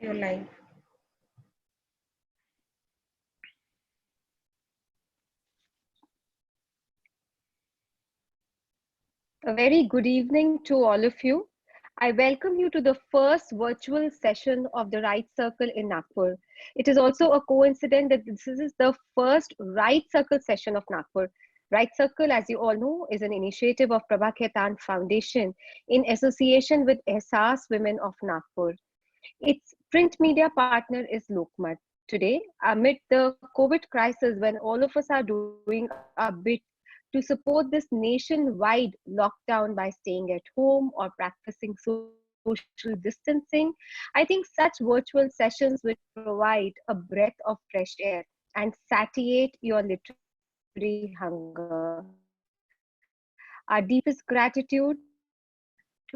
You're live. A very good evening to all of you. I welcome you to the first virtual session of the Right Circle in Nagpur. It is also a coincidence that this is the first Right Circle session of Nagpur. Right Circle, as you all know, is an initiative of Prabha Khaitan Foundation in association with Ehsaas Women of Nagpur. Its print media partner is Lokmat. Today, amid the COVID crisis, when all of us are doing a bit to support this nationwide lockdown by staying at home or practicing social distancing, I think such virtual sessions will provide a breath of fresh air and satiate your literary hunger. Our deepest gratitude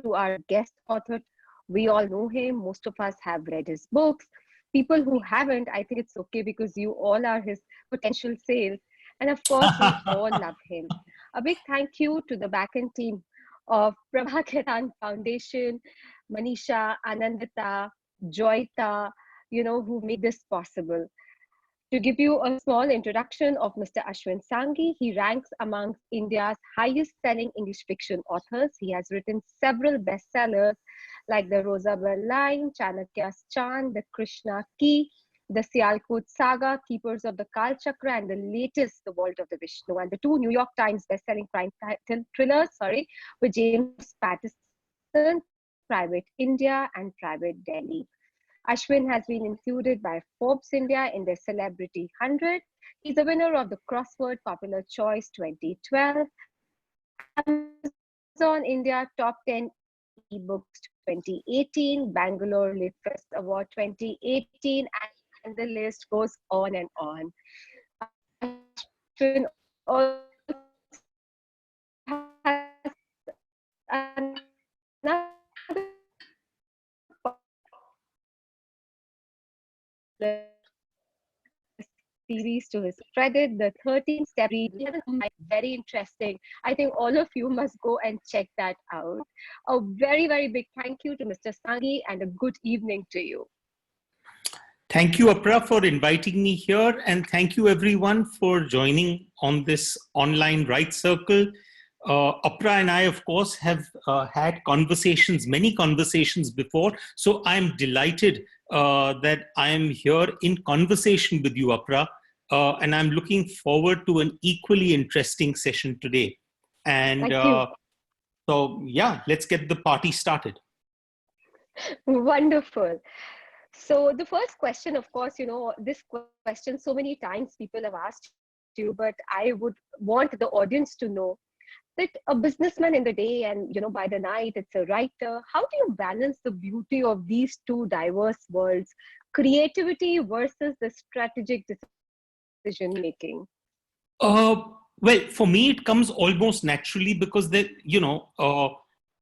to our guest author. We all know him, most of us have read his books. People who haven't, I think it's okay because you all are his potential sales. And of course, we all love him. A big thank you to the back end team of Prabha Khaitan Foundation, Manisha, Anandita, Joyita, who make this possible. To give you a small introduction of Mr. Ashwin Sanghi, he ranks amongst India's highest selling English fiction authors. He has written several bestsellers like The Rosabelle Line, Chanakya's Chand, The Krishna Key, The Sialkot Saga, Keepers of the Kal Chakra, and the latest, The Vault of the Vishnu, and the two New York Times best-selling thrillers, with James Patterson, Private India and Private Delhi. Ashwin has been included by Forbes India in their Celebrity 100. He's a winner of the Crossword Popular Choice 2012, Amazon India Top 10 eBooks 2018, Bangalore Lit Fest Award 2018, and the list goes on and on. Ashwin also has another series to his credit, the 13 Step Read, which I very interesting. I think all of you must go and check that out. A very, very big thank you to Mr. Sanghi and a good evening to you. Thank you, Apra, for inviting me here. And thank you, everyone, for joining on this online Right Circle. Apra and I, of course, have had many conversations before. So I'm delighted that I am here in conversation with you, Apra. And I'm looking forward to an equally interesting session today. And so, yeah, let's get the party started. Wonderful. So the first question, of course, this question so many times people have asked you, but I would want the audience to know that a businessman in the day and by the night it's a writer. How do you balance the beauty of these two diverse worlds, creativity versus the strategic decision making? Well, for me, it comes almost naturally because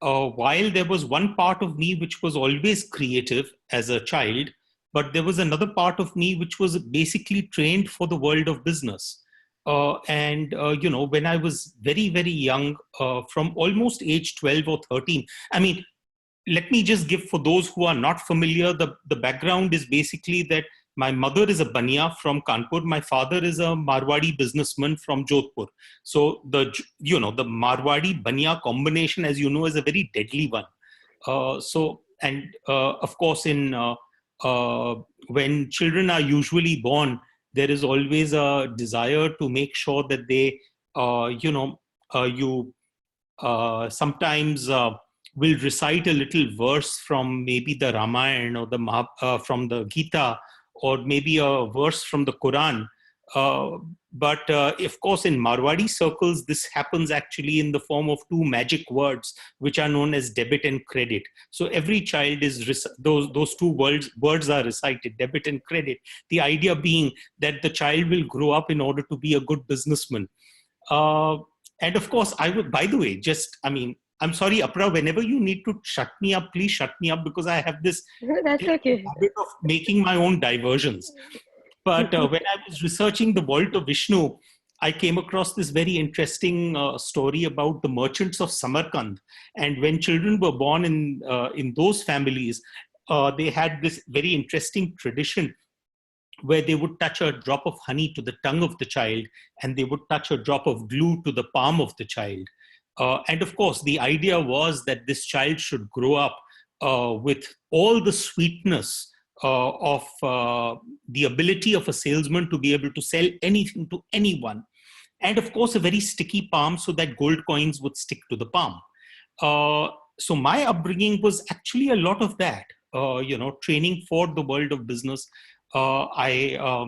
while there was one part of me which was always creative as a child, but there was another part of me which was basically trained for the world of business. When I was very, very young, from almost age 12 or 13, I mean, let me just give, for those who are not familiar, the background is basically that my mother is a Baniya from Kanpur. My father is a Marwadi businessman from Jodhpur. So the Marwadi Baniya combination, as you know, is a very deadly one. Of course, when children are usually born, there is always a desire to make sure that they, sometimes will recite a little verse from maybe the Ramayana or from the Gita, or maybe a verse from the Quran. But of course, in Marwadi circles, this happens actually in the form of two magic words, which are known as debit and credit. So every child those two words are recited, debit and credit. The idea being that the child will grow up in order to be a good businessman. And of course, I would, by the way, I'm sorry, Apra, whenever you need to shut me up, please shut me up, because I have this habit of making my own diversions. But when I was researching the Vault of Vishnu, I came across this very interesting story about the merchants of Samarkand. And when children were born in those families, they had this very interesting tradition where they would touch a drop of honey to the tongue of the child, and they would touch a drop of glue to the palm of the child. And of course, the idea was that this child should grow up with all the sweetness of the ability of a salesman to be able to sell anything to anyone. And of course, a very sticky palm so that gold coins would stick to the palm. So my upbringing was actually a lot of that, training for the world of business. I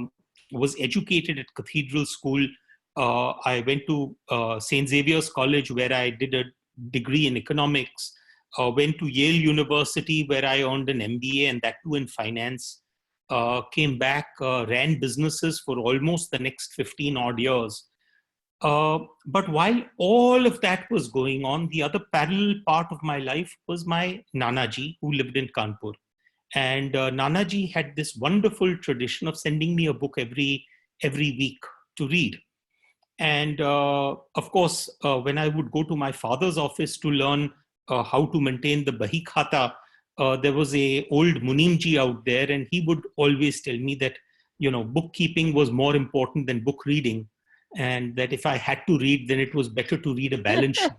was educated at Cathedral School. I went to St. Xavier's College, where I did a degree in economics. Went to Yale University, where I earned an MBA, and that too in finance. Came back, ran businesses for almost the next 15 odd years. But while all of that was going on, the other parallel part of my life was my Nanaji, who lived in Kanpur. And Nanaji had this wonderful tradition of sending me a book every week to read. And of course, when I would go to my father's office to learn how to maintain the Bahi Khata, there was a old Munimji out there, and he would always tell me that, bookkeeping was more important than book reading. And that if I had to read, then it was better to read a balance sheet.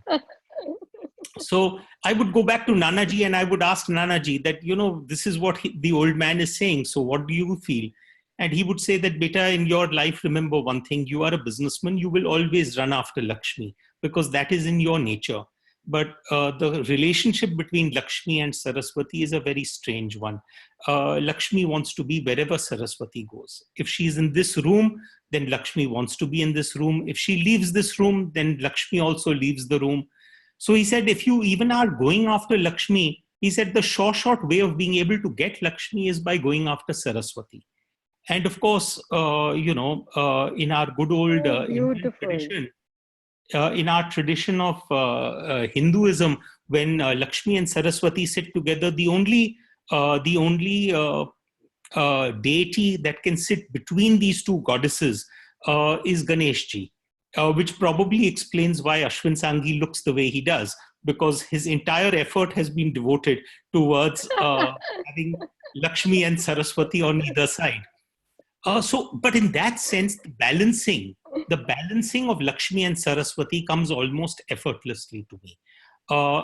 So I would go back to Nanaji and I would ask Nanaji that, this is what the old man is saying. So what do you feel? And he would say that, beta, in your life, remember one thing, you are a businessman, you will always run after Lakshmi because that is in your nature. But the relationship between Lakshmi and Saraswati is a very strange one. Lakshmi wants to be wherever Saraswati goes. If she's in this room, then Lakshmi wants to be in this room. If she leaves this room, then Lakshmi also leaves the room. So he said, if you even are going after Lakshmi, he said the short way of being able to get Lakshmi is by going after Saraswati. And of course, in our good old Indian tradition, in our tradition of Hinduism, when Lakshmi and Saraswati sit together, the only deity that can sit between these two goddesses is Ganeshji, which probably explains why Ashwin Sanghi looks the way he does, because his entire effort has been devoted towards having Lakshmi and Saraswati on either side. But in that sense, the balancing of Lakshmi and Saraswati comes almost effortlessly to me.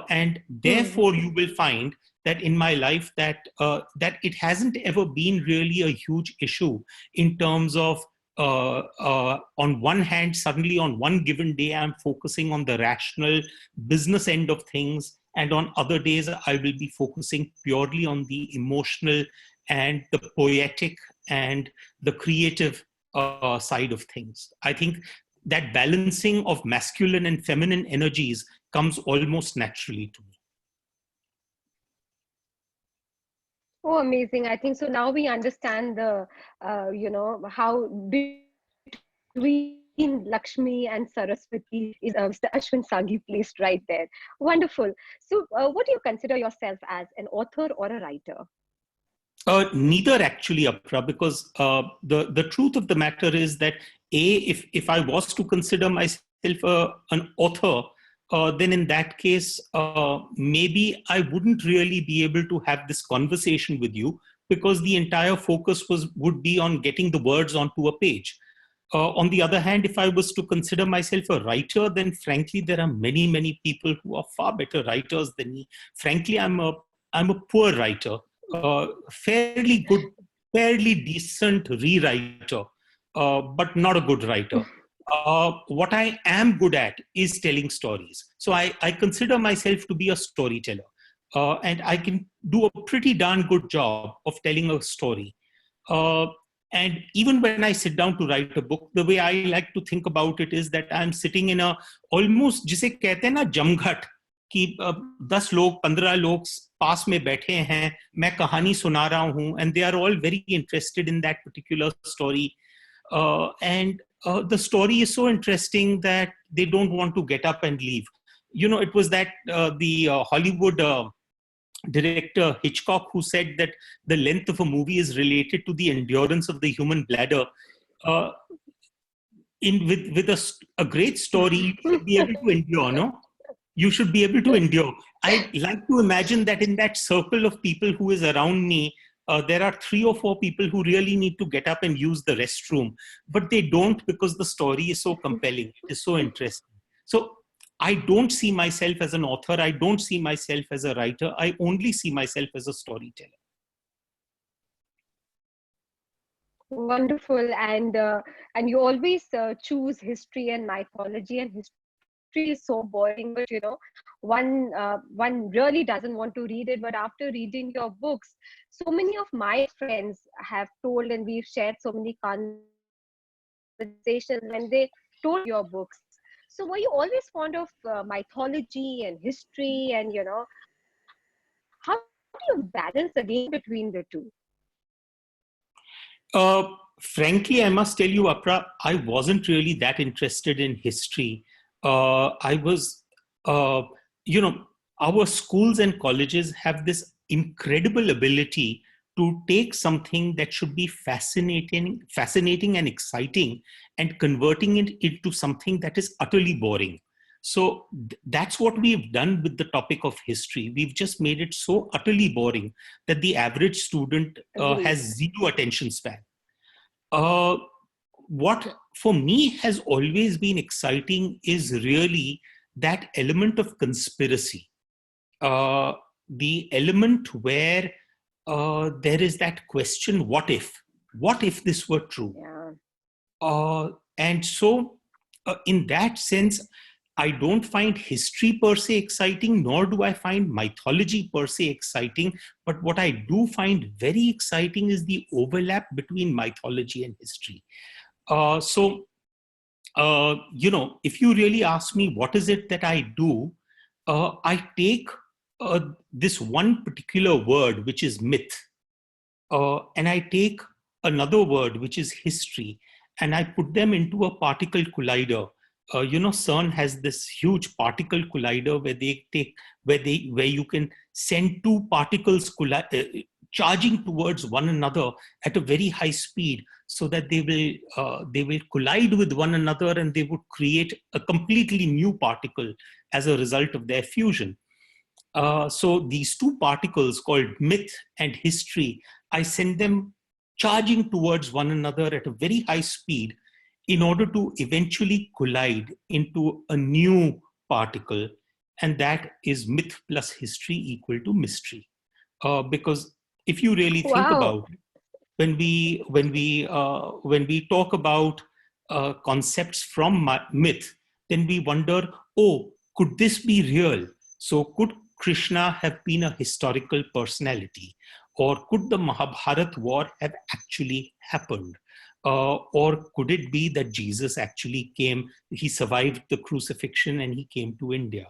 And therefore, you will find that in my life that it hasn't ever been really a huge issue in terms of, on one hand, suddenly on one given day, I'm focusing on the rational business end of things. And on other days, I will be focusing purely on the emotional and the poetic and the creative side of things. I think that balancing of masculine and feminine energies comes almost naturally to me. Oh, amazing. I think so now we understand the, how between Lakshmi and Saraswati is Mr. Ashwin Sanghi placed right there. Wonderful. So what do you consider yourself as, an author or a writer? Neither actually, Apra, because the truth of the matter is that if I was to consider myself an author, then in that case, maybe I wouldn't really be able to have this conversation with you, because the entire focus would be on getting the words onto a page. On the other hand, if I was to consider myself a writer, then frankly, there are many, many people who are far better writers than me. Frankly, I'm a poor writer. Fairly good, fairly decent rewriter, but not a good writer. What I am good at is telling stories. So I consider myself to be a storyteller. And I can do a pretty darn good job of telling a story. And even when I sit down to write a book, the way I like to think about it is that I'm sitting in a almost, जिसे कहते हैं ना जमघट, कि 10 लोग 15 लोग पास में बैठे हैं, मैं कहानी सुना रहा हूं, and they are all very interested in that particular story, and the story is so interesting that they don't want to get up and leave. It was that the Hollywood director Hitchcock who said that the length of a movie is related to the endurance of the human bladder. With a great story, you should be able to endure, no? You should be able to endure. I like to imagine that in that circle of people who is around me, there are 3 or 4 people who really need to get up and use the restroom, but they don't because the story is so compelling. It is so interesting. So I don't see myself as an author. I don't see myself as a writer. I only see myself as a storyteller. Wonderful, and you always choose history and mythology, and history is so boring. But one really doesn't want to read it. But after reading your books, so many of my friends have told, and we've shared so many conversations when they told me about your books. So were you always fond of mythology and history, and how do you balance again between the two? Uh, Frankly, I must tell you, Apra, I wasn't really that interested in history. I was, uh, you know, our schools and colleges have this incredible ability to take something that should be fascinating and exciting, and converting it into something that is utterly boring. So that's what we've done with the topic of history. We've just made it so utterly boring that the average student has Agreed. zero attention span. Uh, what for me has always been exciting is really that element of conspiracy, uh, the element where there is that question, what if this were true? Yeah. uh, and so in that sense, I don't find history per se exciting, nor do I find mythology per se exciting. But what I do find very exciting is the overlap between mythology and history. If you really ask me what is it that I do, I take this one particular word, which is myth, and I take another word, which is history, and I put them into a particle collider. CERN has this huge particle collider where you can send two particles charging towards one another at a very high speed, so that they will collide with one another, and they would create a completely new particle as a result of their fusion. So these two particles called myth and history, I send them charging towards one another at a very high speed in order to eventually collide into a new particle. And that is myth plus history equal to mystery. Because if you really think Wow. about it, when we talk about concepts from myth, then we wonder, oh, could this be real? So could Krishna have been a historical personality, or could the Mahabharat war have actually happened? Or could it be that Jesus actually came, he survived the crucifixion and he came to India?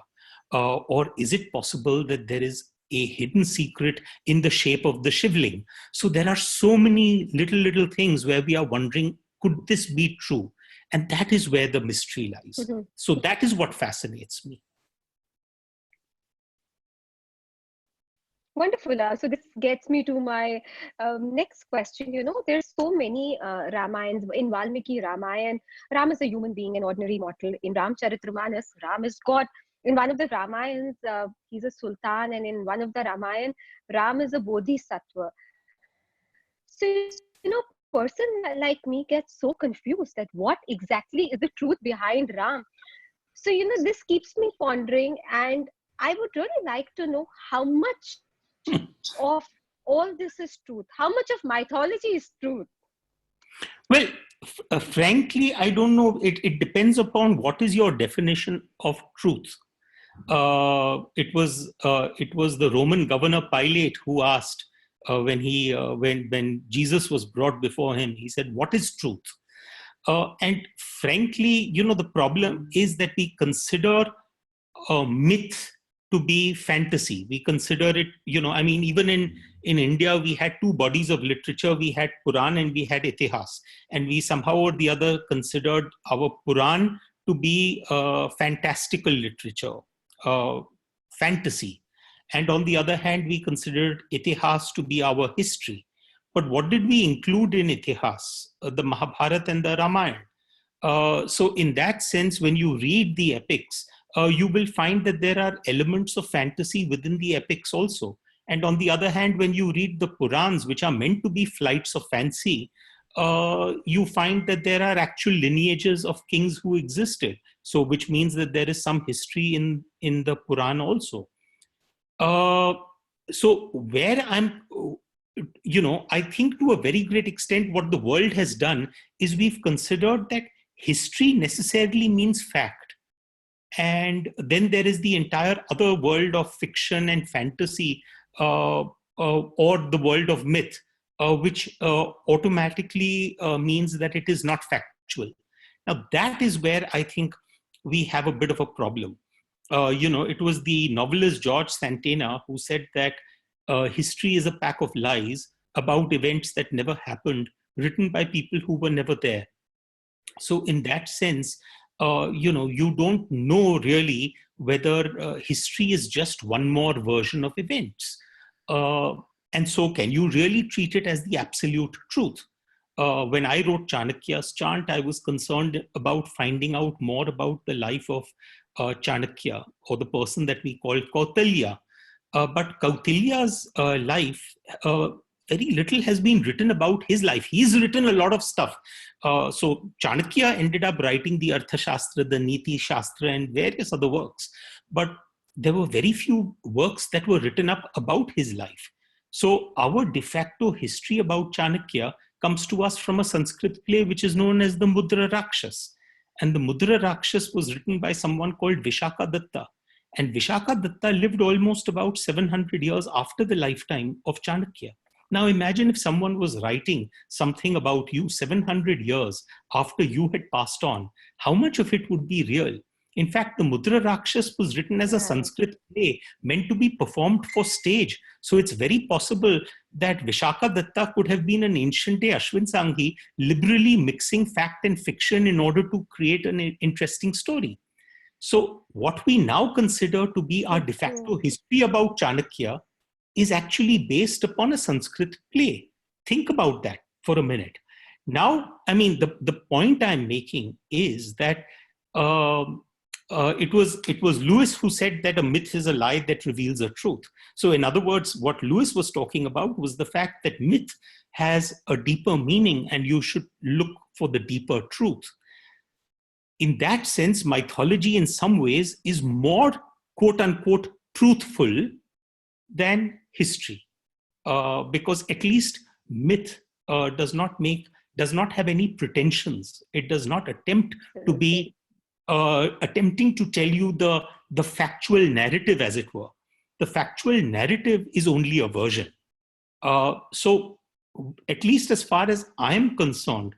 Or is it possible that there is a hidden secret in the shape of the shivling? So there are so many little things where we are wondering, could this be true? And that is where the mystery lies. Mhm. So that is what fascinates me. Wonderful. So this gets me to my next question. There's so many Ramayans. In Valmiki Ramayan, Ram is a human being, an ordinary mortal. In Ramcharitramanas, Ram is God. In one of the Ramayans, he's a sultan, and in one of the Ramayan, Ram is a bodhisattva. So, person like me gets so confused that what exactly is the truth behind Ram. So, this keeps me pondering, and I would really like to know how much of all this is truth. How much of mythology is truth? Well, frankly, I don't know. It depends upon what is your definition of truth. It was the Roman governor Pilate who asked, when Jesus was brought before him. He said, "What is truth?" And frankly, the problem is that we consider a myth to be fantasy. We consider it, I mean, even in India, we had two bodies of literature. We had Puran and we had Itihas. And we somehow or the other considered our Puran to be fantastical literature, uh, fantasy. And on the other hand, we considered Itihas to be our history. But what did we include in Itihas? The Mahabharata and the Ramayana. So in that sense, when you read the epics, you will find that there are elements of fantasy within the epics also. And on the other hand, when you read the Purans, which are meant to be flights of fancy, you find that there are actual lineages of kings who existed. So, which means that there is some history in the Puran also. Uh, so, where I think to a very great extent, what the world has done is we've considered that history necessarily means fact. And then there is the entire other world of fiction and fantasy, or the world of myth, which automatically means that it is not factual. Now, that is where I think we have a bit of a problem. It was the novelist George Santana who said that history is a pack of lies about events that never happened, written by people who were never there. So, in that sense, you don't know really whether history is just one more version of events. Uh, and so, can you really treat it as the absolute truth? When I wrote Chanakya's chant, I was concerned about finding out more about the life of Chanakya, or the person that we call Kautilya. But Kautilya's life, very little has been written about his life. He's written a lot of stuff. So Chanakya ended up writing the Arthashastra, the Niti Shastra, and various other works. But there were very few works that were written up about his life. So our de facto history about Chanakya comes to us from a Sanskrit play which is known as the Mudra Rakshas. And the Mudra Rakshas was written by someone called Vishaka Datta. And Vishaka Datta lived almost about 700 years after the lifetime of Chanakya. Now imagine if someone was writing something about you 700 years after you had passed on, how much of it would be real? In fact, the Mudra Rakshas was written as a Sanskrit play meant to be performed for stage. So it's very possible that Vishaka Datta could have been an ancient day Ashwin Sanghi, liberally mixing fact and fiction in order to create an interesting story. So what we now consider to be our de facto history about Chanakya is actually based upon a Sanskrit play. Think about that for a minute. Now, I mean, the point I'm making is that it was Lewis who said that a myth is a lie that reveals a truth. So in other words, what Lewis was talking about was the fact that myth has a deeper meaning and you should look for the deeper truth. In that sense, mythology in some ways is more quote unquote truthful than history, because at least myth does not have any pretensions. It does not attempt to be attempting to tell you the factual narrative, as it were. The factual narrative is only a version. So, at least as far as I'm concerned,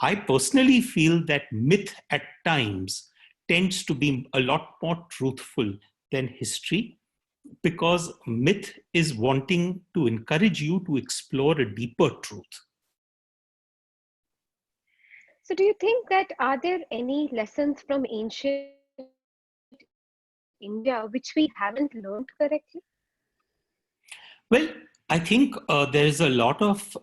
I personally feel that myth at times tends to be a lot more truthful than history, because myth is wanting to encourage you to explore a deeper truth. So do you think that are there any lessons from ancient India which we haven't learned correctly? Well, I think there is a lot of,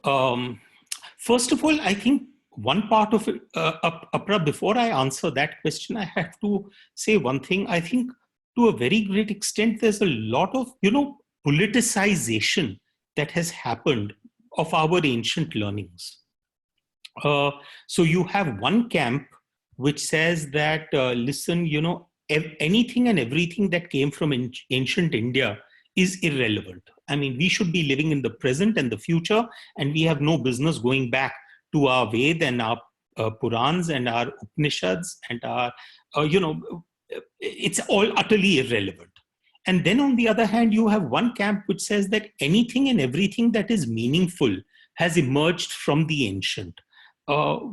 first of all, I think one part of it, Apra, before I answer that question, I have to say one thing. I think to a very great extent, there's a lot of, politicization that has happened of our ancient learnings. So you have one camp which says that, listen, anything and everything that came from ancient India is irrelevant. I mean, we should be living in the present and the future, and we have no business going back to our Ved and our Purans and our Upanishads and our, it's all utterly irrelevant. And then on the other hand, you have one camp which says that anything and everything that is meaningful has emerged from the ancient,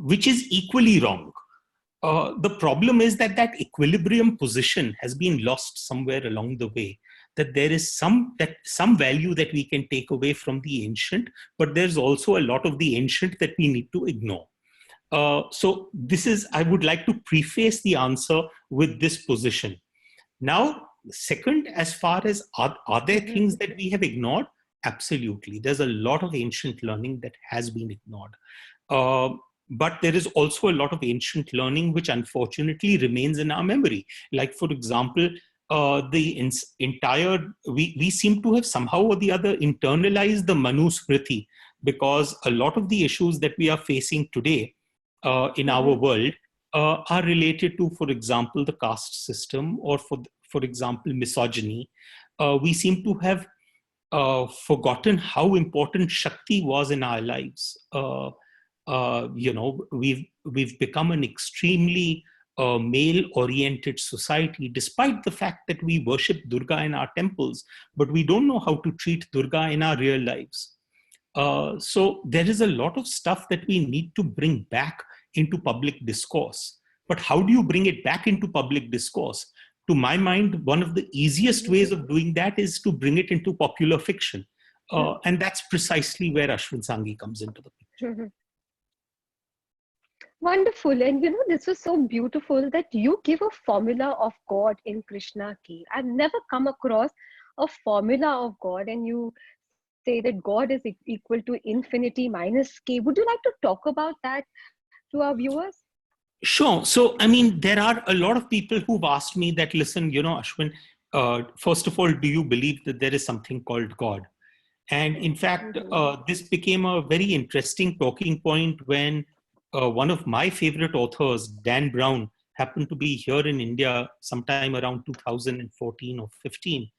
which is equally wrong. The problem is that equilibrium position has been lost somewhere along the way. That there is some value that we can take away from the ancient, but there's also a lot of the ancient that we need to ignore. So I would like to preface the answer with this position. Now, second, as far as are there things that we have ignored? Absolutely. There's a lot of ancient learning that has been ignored. but there is also a lot of ancient learning which unfortunately remains in our memory. Like, for example, we seem to have somehow or the other internalized the Manu Smriti, because a lot of the issues that we are facing today in our Mm-hmm. world are related to, for example, the caste system, or for example, misogyny. We seem to have forgotten how important Shakti was in our lives. We've become an extremely male-oriented society, despite the fact that we worship Durga in our temples, but we don't know how to treat Durga in our real lives. So there is a lot of stuff that we need to bring back into public discourse. But how do you bring it back into public discourse? To my mind, one of the easiest ways of doing that is to bring it into popular fiction. And that's precisely where Ashwin Sanghi comes into the picture. Mm-hmm. Wonderful. And this was so beautiful that you give a formula of God in Krishna Ki. I've never come across a formula of God, and you say that God is equal to infinity minus K. Would you like to talk about that to our viewers? Sure. So, I mean, there are a lot of people who've asked me that, listen, Ashwin, first of all, do you believe that there is something called God? And in fact, Mm-hmm. this became a very interesting talking point when one of my favorite authors, Dan Brown, happened to be here in India sometime around 2014 or 15.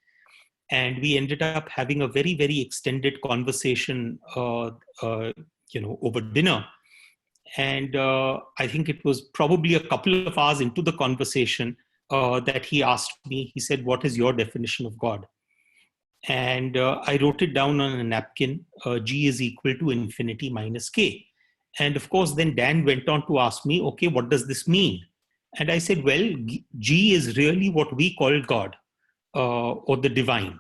And we ended up having a very, very extended conversation, over dinner. And I think it was probably a couple of hours into the conversation that he asked me, he said, "What is your definition of God?" And I wrote it down on a napkin. G is equal to infinity minus K. And of course, then Dan went on to ask me, okay, what does this mean? And I said, well, G is really what we call God, or the divine.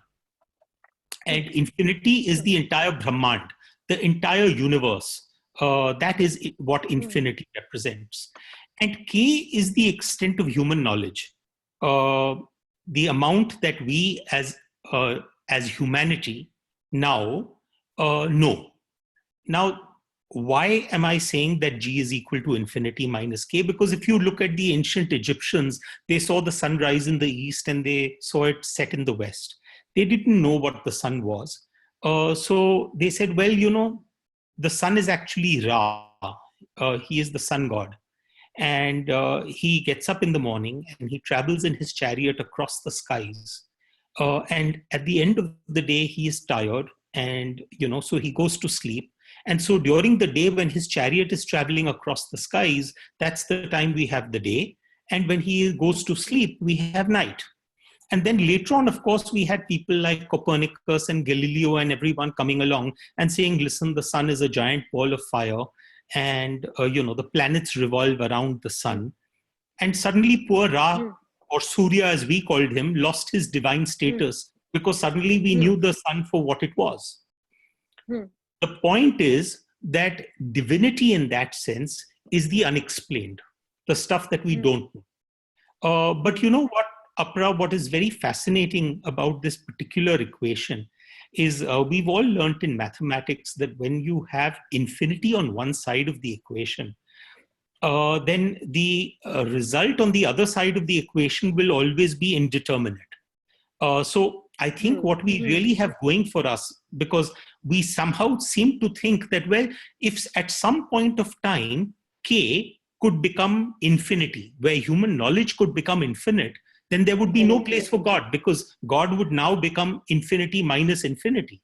And infinity is the entire Brahmand, the entire universe. That is what infinity represents. And K is the extent of human knowledge, uh, the amount that we as humanity now know. Now, why am I saying that G is equal to infinity minus K? Because if you look at the ancient Egyptians, they saw the sun rise in the east and they saw it set in the west. They didn't know what the sun was. So they said, well, the sun is actually Ra. He is the sun god. And he gets up in the morning and he travels in his chariot across the skies. And at the end of the day, he is tired. And, so he goes to sleep. And so during the day, when his chariot is traveling across the skies, that's the time we have the day. And when he goes to sleep, we have night. And then later on, of course, we had people like Copernicus and Galileo and everyone coming along and saying, listen, the sun is a giant ball of fire. And, the planets revolve around the sun. And suddenly poor Ra, or Surya as we called him, lost his divine status because suddenly we knew the sun for what it was. The point is that divinity in that sense is the unexplained, the stuff that we don't know. But you know what, Apra, what is very fascinating about this particular equation is we've all learned in mathematics that when you have infinity on one side of the equation, then the result on the other side of the equation will always be indeterminate. So I think what we really have going for us, because we somehow seem to think that, well, if at some point of time, K could become infinity, where human knowledge could become infinite, then there would be no place for God, because God would now become infinity minus infinity.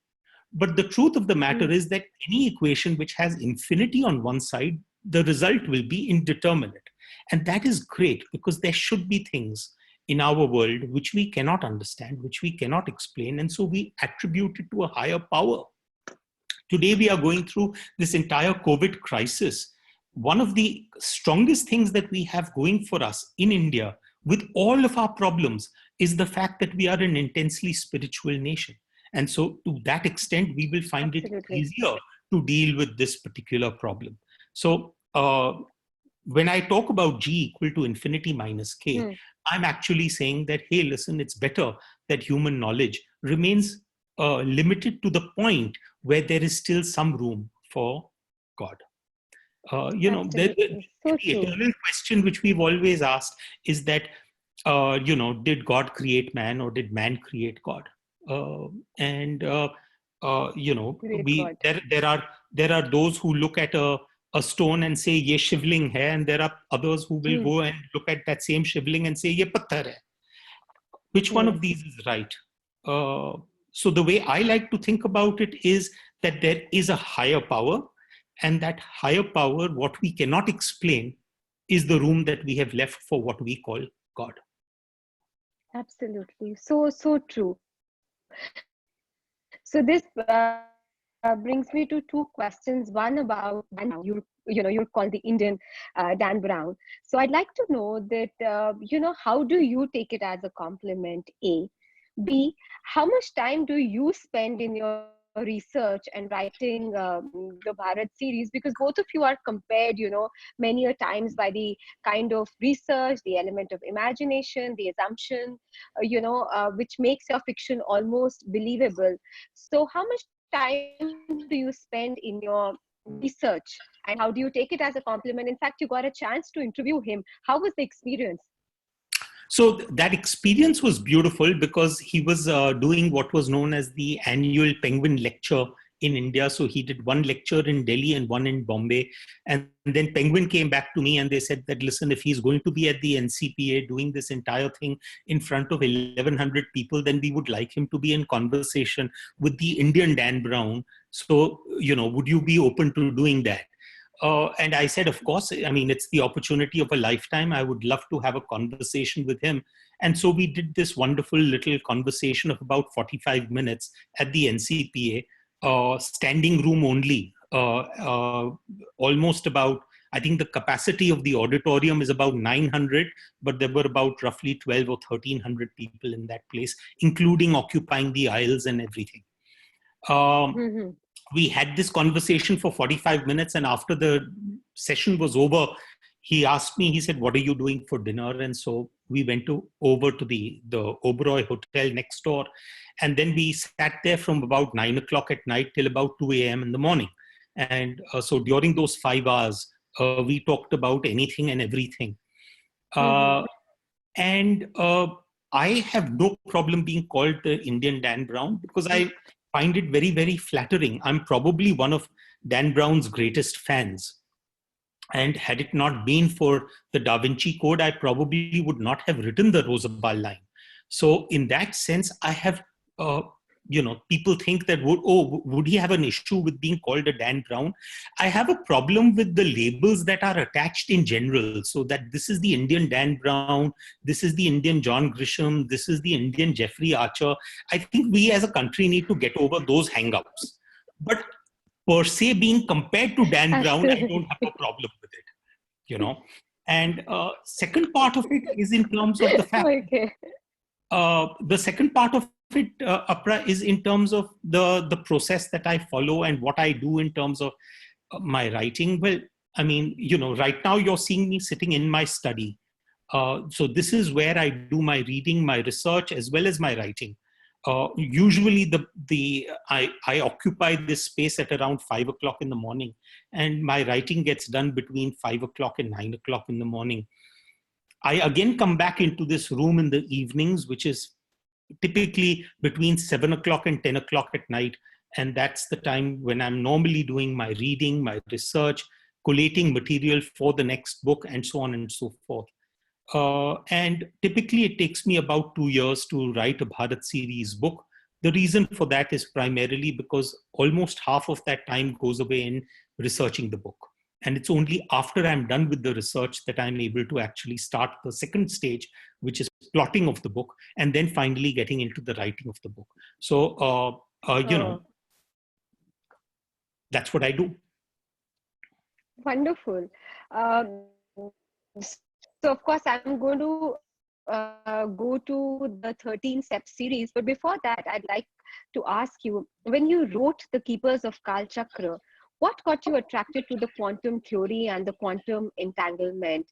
But the truth of the matter is that any equation which has infinity on one side, the result will be indeterminate. And that is great, because there should be things in our world which we cannot understand, which we cannot explain. And so we attribute it to a higher power. Today, we are going through this entire COVID crisis. One of the strongest things that we have going for us in India, with all of our problems, is the fact that we are an intensely spiritual nation. And so to that extent, we will find it easier to deal with this particular problem. So when I talk about G equal to infinity minus K, I'm actually saying that, hey, listen, it's better that human knowledge remains limited to the point where there is still some room for God. Absolutely. So the true. eternal question which we've always asked is that, did God create man or did man create God? And Great God. there are those who look at a stone and say ye shivling hai, and there are others who will Hmm. go and look at that same shivling and say ye patthar hai. Which one Hmm. of these is right? Uh, so the way I like to think about it is that there is a higher power, and that higher power, what we cannot explain, is the room that we have left for what we call God. Absolutely. So, so true. So this brings me to two questions. One about Dan Brown. You're called the Indian Dan Brown. So I'd like to know that, how do you take it as a compliment? A. B. How much time do you spend in your research and writing the Bharat series? Because both of you are compared, many a times by the kind of research, the element of imagination, the assumption, which makes your fiction almost believable. So, how much time do you spend in your research, and how do you take it as a compliment? In fact, you got a chance to interview him. How was the experience? So that experience was beautiful because he was doing what was known as the annual Penguin Lecture in India. So he did one lecture in Delhi and one in Bombay. And then Penguin came back to me and they said that, listen, if he's going to be at the NCPA doing this entire thing in front of 1,100 people, then we would like him to be in conversation with the Indian Dan Brown. So, would you be open to doing that? And I said, of course, I mean, it's the opportunity of a lifetime. I would love to have a conversation with him. And so we did this wonderful little conversation of about 45 minutes at the NCPA, standing room only, almost about, I think the capacity of the auditorium is about 900, but there were about roughly 12 or 1,300 people in that place, including occupying the aisles and everything. Um, Mhm. we had this conversation for 45 minutes, and after the session was over, he asked me, he said, what are you doing for dinner? And so we went over to the Oberoi Hotel next door, and then we sat there from about 9 o'clock at night till about 2 a.m. in the morning. And so during those 5 hours, we talked about anything and everything. Mhm. uh, and I have no problem being called the Indian Dan Brown because I find it very, very flattering. I'm probably one of Dan Brown's greatest fans. And had it not been for the Da Vinci Code, I probably would not have written the Rosabal line. So, in that sense, I have, people think that would he have an issue with being called a Dan Brown? I have a problem with the labels that are attached in general. So that this is the Indian Dan Brown, this is the Indian John Grisham, this is the Indian Jeffrey Archer. I think we as a country need to get over those hang-ups. But per se being compared to Dan Brown, I don't have Absolutely. a problem with it, you know. And second part of it is in terms of the fact, Okay. the second part of it, Apra, is in terms of the process that I follow and what I do in terms of my writing. Well, I mean, right now you're seeing me sitting in my study. So this is where I do my reading, my research, as well as my writing. Usually, I occupy this space at around 5 o'clock in the morning, and my writing gets done between 5 o'clock and 9 o'clock in the morning. I again come back into this room in the evenings, which is typically between 7 o'clock and 10 o'clock at night. And that's the time when I'm normally doing my reading, my research, collating material for the next book, and so on and so forth. And typically, it takes me about 2 years to write a Bharat series book. The reason for that is primarily because almost half of that time goes away in researching the book. And it's only after I'm done with the research that I'm able to actually start the second stage, which is plotting of the book, and then finally getting into the writing of the book. So, Oh, that's what I do. wonderful. So, of course, I'm going to go to the 13-step series. But before that, I'd like to ask you, when you wrote The Keepers of Kalchakra, what got you attracted to the quantum theory and the quantum entanglement?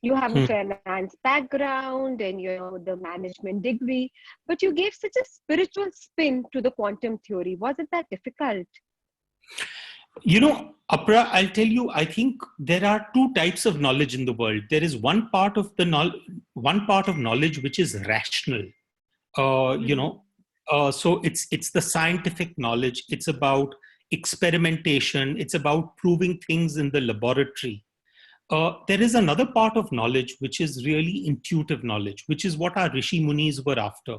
You have a finance background and the management degree, but you gave such a spiritual spin to the quantum theory. Wasn't that difficult? Apra, I'll tell you, I think there are two types of knowledge in the world. There is one part of knowledge which is rational. Uh, you Hmm. know, so it's the scientific knowledge. It's about experimentation. It's about proving things in the laboratory. There is another part of knowledge which is really intuitive knowledge, which is what our Rishi Munis were after.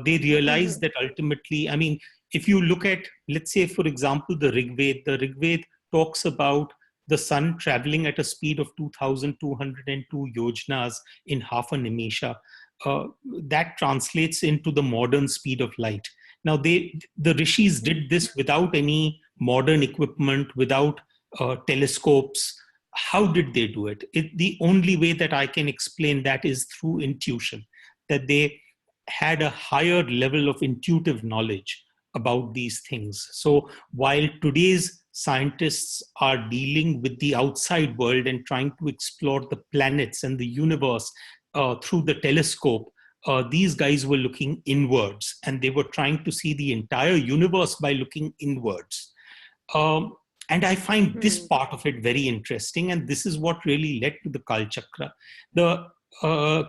They realized Hmm. that ultimately, I mean, if you look at, let's say, for example, the Rig Veda talks about the sun traveling at a speed of 2,202 yojnas in half a nimisha. Uh, that translates into the modern speed of light. Now, the rishis did this without any modern equipment, without telescopes. How did they do it? The only way that I can explain that is through intuition, that they had a higher level of intuitive knowledge about these things. So while today's scientists are dealing with the outside world and trying to explore the planets and the universe through the telescope, these guys were looking inwards and they were trying to see the entire universe by looking inwards. Um, and I find this Hmm. part of it very interesting. And this is what really led to the Kal Chakra. The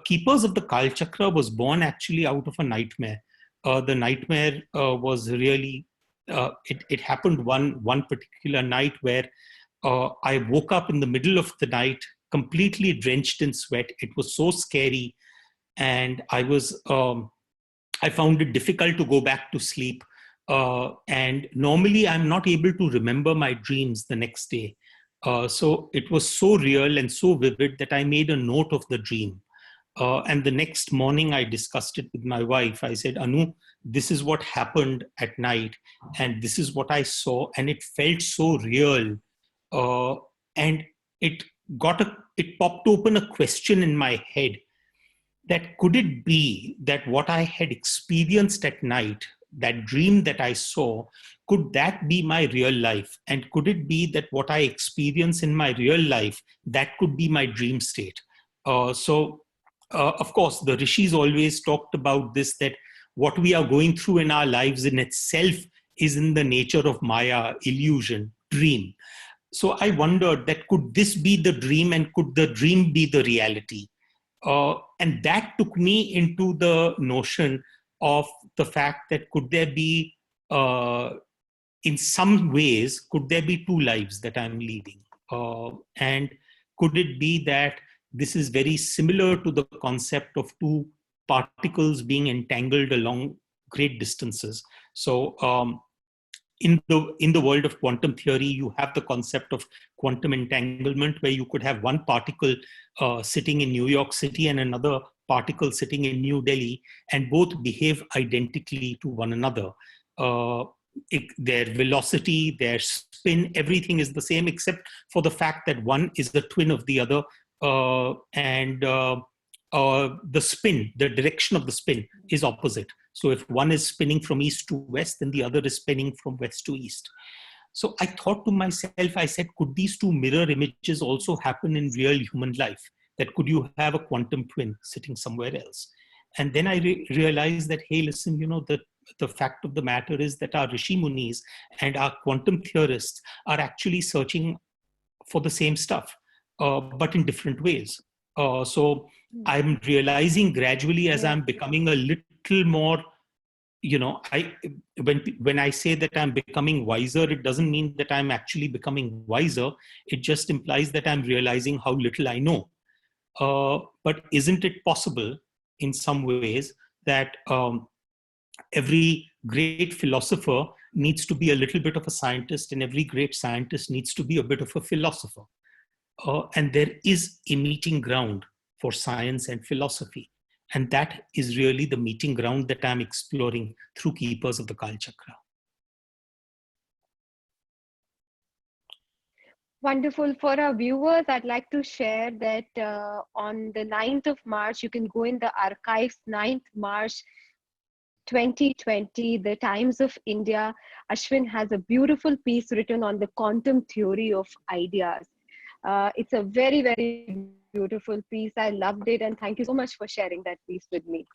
keepers of the Kal Chakra was born actually out of a nightmare. The nightmare was really, it happened one particular night where I woke up in the middle of the night, completely drenched in sweat. It was so scary. And I found it difficult to go back to sleep. And normally, I'm not able to remember my dreams the next day. So it was so real and so vivid that I made a note of the dream. And the next morning, I discussed it with my wife. I said, Anu, this is what happened at night, and this is what I saw, and it felt so real. And it it popped open a question in my head, that could it be that what I had experienced at night, that dream that I saw, could that be my real life? And could it be that what I experience in my real life, that could be my dream state? Of course, the rishis always talked about this, that what we are going through in our lives in itself is in the nature of Maya, illusion, dream. So I wondered that could this be the dream and could the dream be the reality? And that took me into the notion of the fact that could there be, in some ways, could there be two lives that I'm leading? And could it be that this is very similar to the concept of two particles being entangled along great distances? So, in the world of quantum theory, you have the concept of quantum entanglement, where you could have one particle sitting in New York City and another particle sitting in New Delhi, and both behave identically to one another. Uh, their velocity, their spin, everything is the same, except for the fact that one is the twin of the other, and the spin, the direction of the spin is opposite. So if one is spinning from east to west, then the other is spinning from west to east. So I thought to myself, I said, could these two mirror images also happen in real human life? That could you have a quantum twin sitting somewhere else? And then I realized that, hey, listen, the fact of the matter is that our Rishi Munis and our quantum theorists are actually searching for the same stuff, but in different ways. So I'm realizing gradually as I'm Yes. becoming a little more, I when I say that I'm becoming wiser, it doesn't mean that I'm actually becoming wiser. It just implies that I'm realizing how little I know. But isn't it possible in some ways that every great philosopher needs to be a little bit of a scientist, and every great scientist needs to be a bit of a philosopher? And there is a meeting ground for science and philosophy. And that is really the meeting ground that I'm exploring through Keepers of the Kal Chakra. Wonderful. For our viewers, I'd like to share that on the 9th of March, you can go in the archives, 9th March 2020, the Times of India. Ashwin has a beautiful piece written on the quantum theory of ideas. It's a very, very beautiful piece. I loved it. And thank you so much for sharing that piece with me.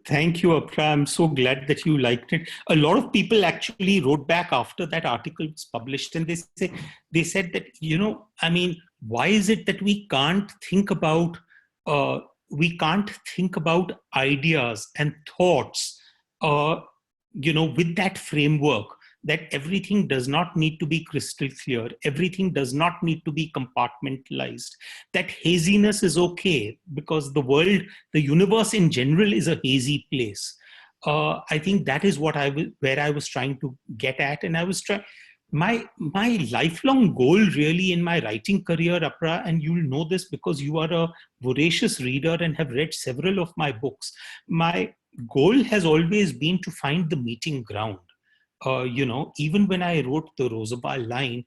Thank you, Apra. I'm so glad that you liked it. A lot of people actually wrote back after that article was published, and they said that, I mean, why is it that uh, we can't think about ideas and thoughts, uh, with that framework, that everything does not need to be crystal clear, everything does not need to be compartmentalized, that haziness is okay, because the universe in general is a hazy place. I think that is where I was trying to get at, and I was trying. My lifelong goal, really, in my writing career, Apra, and you'll know this because you are a voracious reader and have read several of my books. My goal has always been to find the meeting ground. Even when I wrote the Rosabal line,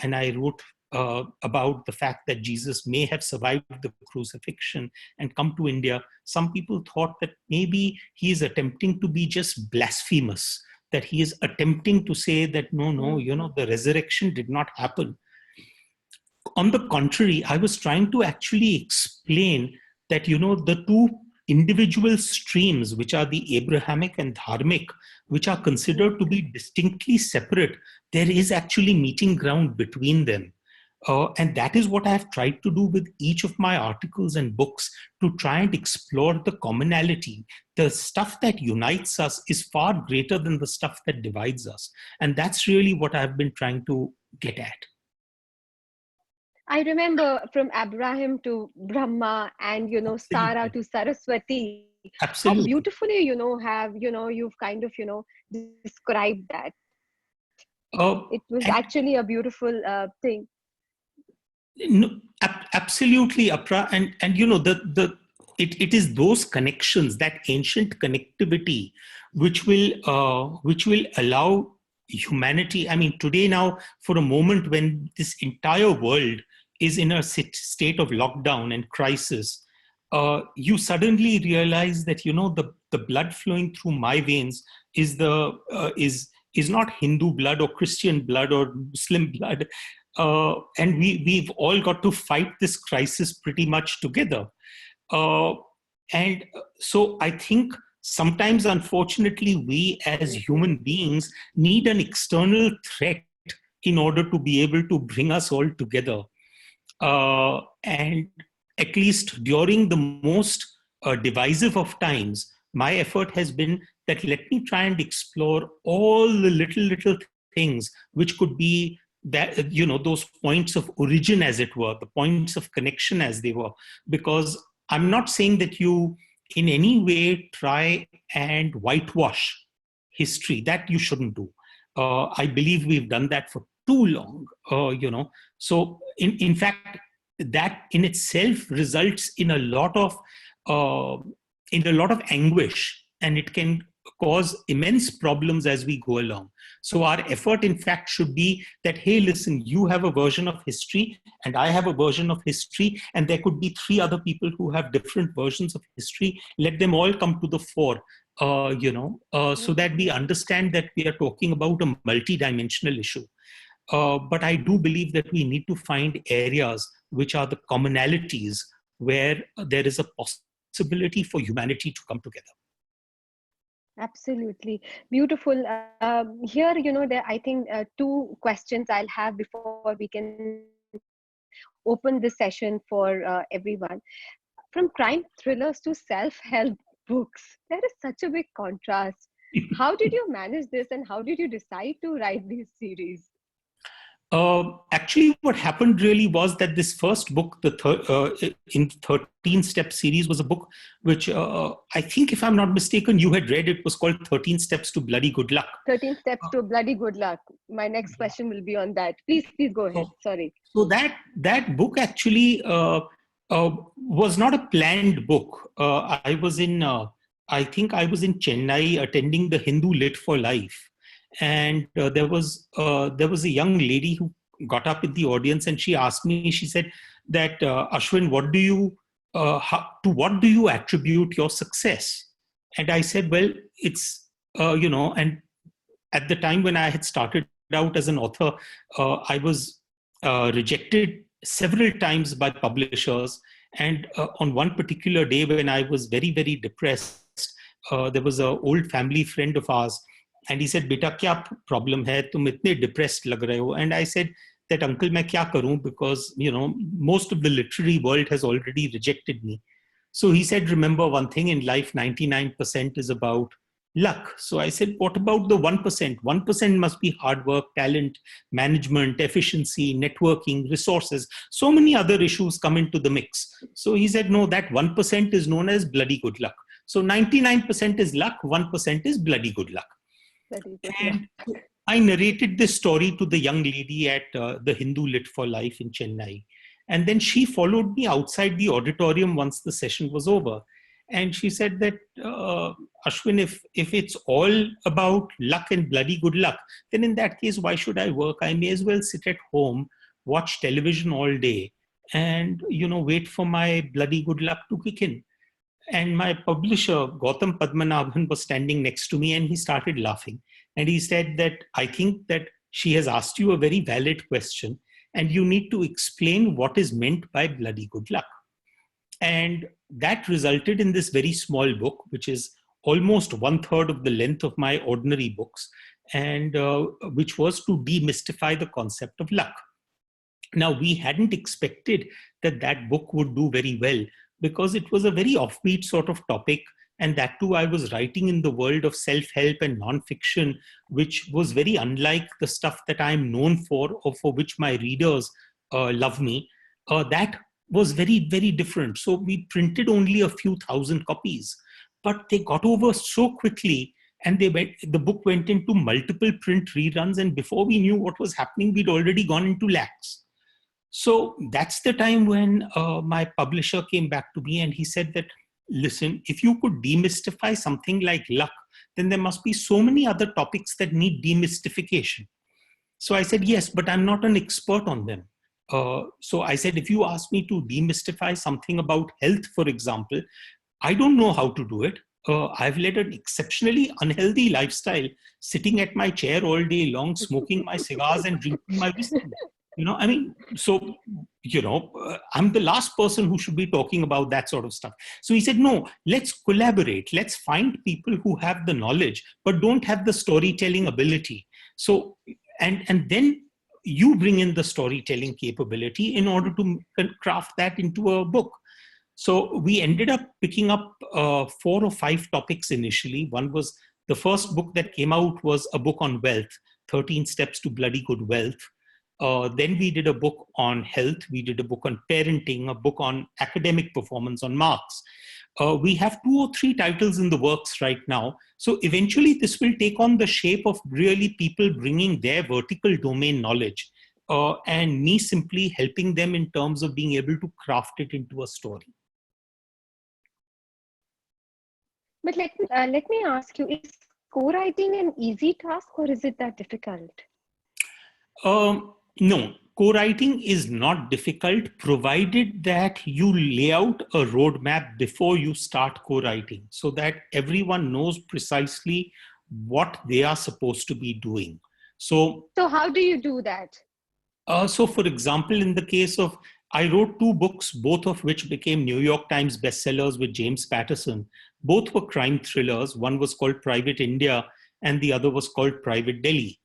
and I wrote about the fact that Jesus may have survived the crucifixion and come to India, some people thought that maybe he is attempting to be just blasphemous, that he is attempting to say that no, the resurrection did not happen. On the contrary, I was trying to actually explain that, the two individual streams, which are the Abrahamic and Dharmic, which are considered to be distinctly separate, there is actually meeting ground between them. And that is what I have tried to do with each of my articles and books, to try and explore the commonality. The stuff that unites us is far greater than the stuff that divides us. And that's really what I've been trying to get at. I remember from Abraham to Brahma and, Sara Absolutely. to Saraswati, how Absolutely. beautifully, you've kind of, described that. Uh, It was and actually a beautiful thing. No, absolutely, Apra, and it is those connections, that ancient connectivity, which will allow humanity. I mean, today, now, for a moment, when this entire world is in a state of lockdown and crisis, you suddenly realize that, the blood flowing through my veins is the is not Hindu blood or Christian blood or Muslim blood, and we've all got to fight this crisis pretty much together. Uh, and so I think sometimes, unfortunately, we as human beings need an external threat in order to be able to bring us all together. And at least during the most divisive of times, my effort has been that let me try and explore all the little things which could be, that, those points of origin, as it were, the points of connection, as they were. Because I'm not saying that you in any way try and whitewash history. That you shouldn't do. I believe we've done that for too long. So in fact, that in itself results in a lot of anguish, and it can cause immense problems as we go along. So our effort, in fact, should be that, hey, listen, you have a version of history and I have a version of history, and there could be three other people who have different versions of history. Let them all come to the fore, so that we understand that we are talking about a multi-dimensional issue. But I do believe that we need to find areas which are the commonalities, where there is a possibility for humanity to come together. Absolutely beautiful. Here, there, I think, two questions I'll have before we can open the session for everyone. From crime thrillers to self-help books, there is such a big contrast. How did you manage this, and how did you decide to write this series? Actually, what happened really was that this first book, in 13 Step series, was a book which, I think, if I'm not mistaken, you had read. It was called 13 Steps to Bloody Good Luck. 13 Steps to Bloody Good Luck. My next question will be on that. Please go ahead. Sorry. So that book actually was not a planned book. I think I was in Chennai attending the Hindu Lit for Life, and there was a young lady who got up in the audience, and she asked me. She said that, Ashwin, to what do you attribute your success? And I said, well, it's and at the time when I had started out as an author, I was rejected several times by publishers. And on one particular day, when I was very, very depressed, there was an old family friend of ours, and he said, "Beta, kya problem hai? Tum itne depressed lag rahe ho." And I said that, "Uncle, main kya karun? Because, most of the literary world has already rejected me." So he said, "Remember one thing in life, 99% is about luck." So I said, "What about the 1%? 1% must be hard work, talent, management, efficiency, networking, resources. So many other issues come into the mix." So he said, "No, that 1% is known as bloody good luck. So 99% is luck, 1% is bloody good luck." Very good luck. And I narrated this story to the young lady at the Hindu Lit for Life in Chennai. And then she followed me outside the auditorium once the session was over. And she said that, "Ashwin, if it's all about luck and bloody good luck, then in that case, why should I work? I may as well sit at home, watch television all day, and wait for my bloody good luck to kick in." And my publisher, Gautam Padmanabhan, was standing next to me, and he started laughing. And he said that, "I think that she has asked you a very valid question, and you need to explain what is meant by bloody good luck." And that resulted in this very small book, which is almost 1/3 of the length of my ordinary books, and which was to demystify the concept of luck. Now, we hadn't expected that that book would do very well, because it was a very offbeat sort of topic. And that too, I was writing in the world of self-help and nonfiction, which was very unlike the stuff that I'm known for, or for which my readers love me. That was very, very different. So we printed only a few thousand copies, but they got over so quickly. And the book went into multiple print reruns. And before we knew what was happening, we'd already gone into lakhs. So that's the time when my publisher came back to me, and he said that, "Listen, if you could demystify something like luck, then there must be so many other topics that need demystification." So I said, "Yes, but I'm not an expert on them." So I said, "If you ask me to demystify something about health, for example, I don't know how to do it. I've led an exceptionally unhealthy lifestyle, sitting at my chair all day long, smoking my cigars and drinking my whiskey. So, I'm the last person who should be talking about that sort of stuff." So he said, "No, let's collaborate. Let's find people who have the knowledge, but don't have the storytelling ability. So, and then you bring in the storytelling capability in order to craft that into a book." So we ended up picking up 4 or 5 topics initially. One was, the first book that came out was a book on wealth, 13 Steps to Bloody Good Wealth. Then we did a book on health. We did a book on parenting, a book on academic performance, on marks. We have 2 or 3 titles in the works right now. So eventually this will take on the shape of really people bringing their vertical domain knowledge, and me simply helping them in terms of being able to craft it into a story. But let me ask you, is co-writing an easy task, or is it that difficult? No, co-writing is not difficult, provided that you lay out a roadmap before you start co-writing, so that everyone knows precisely what they are supposed to be doing. So how do you do that? So for example, in the case of, I wrote 2 books, both of which became New York Times bestsellers with James Patterson. Both were crime thrillers. One was called Private India, and the other was called Private Delhi.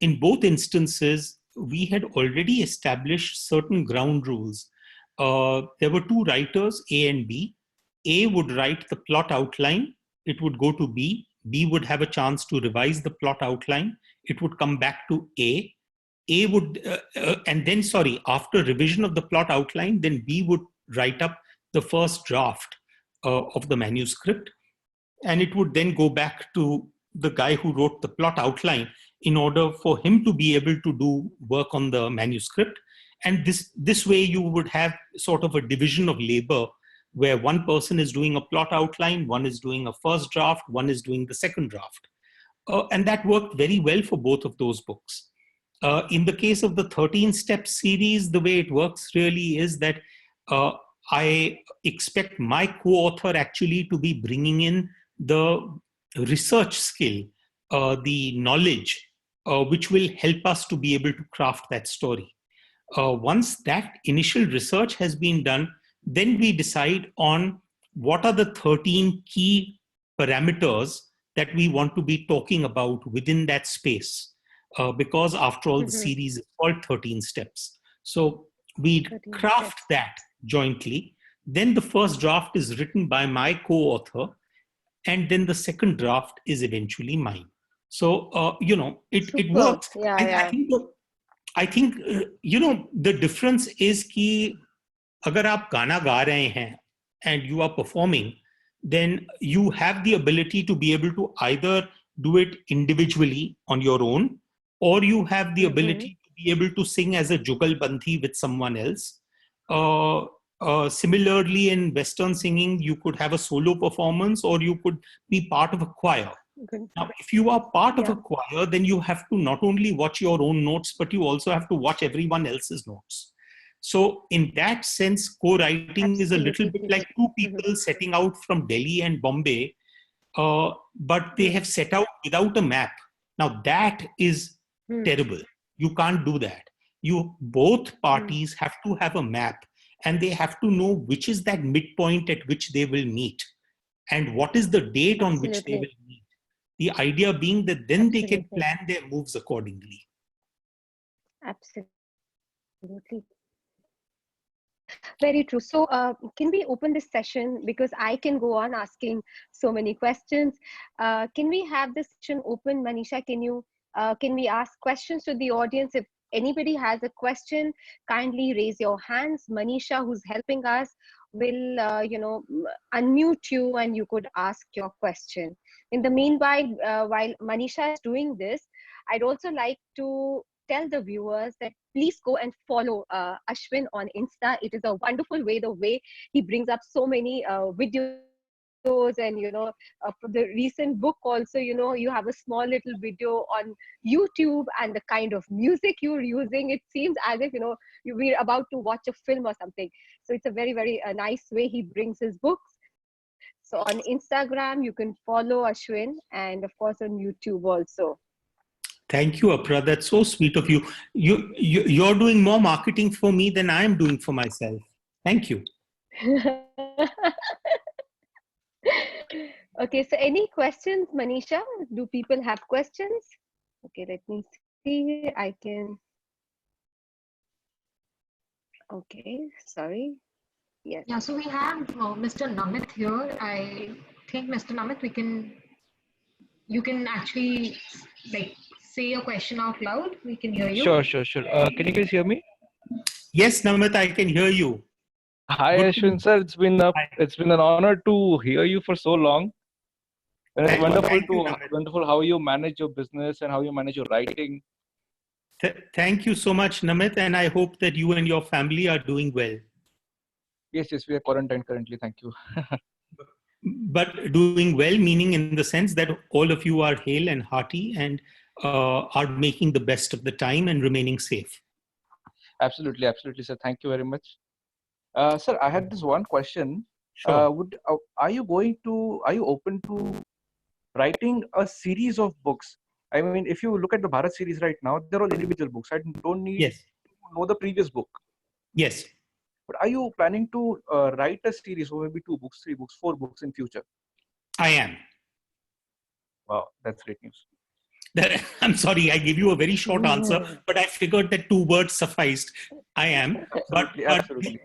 In both instances, we had already established certain ground rules. There were 2 writers, A and B. A would write the plot outline. It would go to B. B would have a chance to revise the plot outline. It would come back to A. A would, after revision of the plot outline, then B would write up the first draft of the manuscript. And it would then go back to the guy who wrote the plot outline in order for him to be able to do work on the manuscript. And this way you would have sort of a division of labor, where one person is doing a plot outline, one is doing a first draft, one is doing the second draft. And that worked very well for both of those books. In the case of the 13 Step series, the way it works really is that I expect my co-author actually to be bringing in the research skill, the knowledge, which will help us to be able to craft that story. Once that initial research has been done, then we decide on what are the 13 key parameters that we want to be talking about within that space. Because after all, the series is called 13 Steps. So we 13 craft steps. that jointly. Then the first draft is written by my co-author, and then the second draft is eventually mine. So it Super. works. Yeah, I yeah. think the difference is कि अगर आप गाना गा रहे हैं and you are performing, then you have the ability to be able to either do it individually on your own, or you have the ability to be able to sing as a jugalbandhi with someone else. Uh, Similarly, in Western singing, you could have a solo performance, or you could be part of a choir. Good. Now, if you are part of a Yeah, choir, then you have to not only watch your own notes, but you also have to watch everyone else's notes. So, in that sense, co-writing is a little bit absolutely. like two people setting out from Delhi and Bombay, but they have set out without a map. Now, that is terrible. You can't do that. You both parties have to have a map, and they have to know which is that midpoint at which they will meet, and what is the date on which they Absolutely. will meet. The idea being that then they can Absolutely. plan their moves accordingly. Absolutely. Very true. So, can we open this session, because I can go on asking so many questions? Can we have this session open, Manisha? Can we ask questions to the audience? If anybody has a question, kindly raise your hands. Manisha, who's helping us, will unmute you, and you could ask your question. In the meanwhile, while Manisha is doing this, I'd also like to tell the viewers that please go and follow Ashwin on Insta. It is a wonderful way, the way he brings up so many videos, and for the recent book also, you have a small little video on YouTube, and the kind of music you're using, it seems as if we're about to watch a film or something. So it's a very, very nice way he brings his books. So on Instagram you can follow Ashwin, and of course on YouTube also. Thank you, Apra. That's so sweet of you. You're doing more marketing for me than I'm doing for myself. Thank you. Okay, so any questions, Manisha? Do people have questions? Okay, let me see. I can. Okay, sorry. Yes. Yeah, so we have Mr. Namit here. I think Mr. Namit, you can actually like say a question out loud. We can hear you. Sure. Can you guys hear me? Yes, Namit, I can hear you. Hi, Good to Ashwin sir. Hi. It's been an honor to hear you for so long. And it's Thank you, Namit. wonderful how you manage your business and how you manage your writing. Thank you so much, Namit, and I hope that you and your family are doing well. Yes, we are quarantined currently. Thank you. But doing well, meaning in the sense that all of you are hale and hearty and are making the best of the time and remaining safe. Absolutely, sir. Thank you very much. Sir, I had this one question. Sure. Are you open to writing a series of books? I mean, if you look at the Bharat series right now, they're all individual books. I don't need Yes. to know the previous book. Yes. But are you planning to write a series, or maybe 2 books, 3 books, 4 books in future? I am. Wow, that's great news. I'm sorry, I gave you a very short answer, but I figured that 2 words sufficed. I am. Absolutely.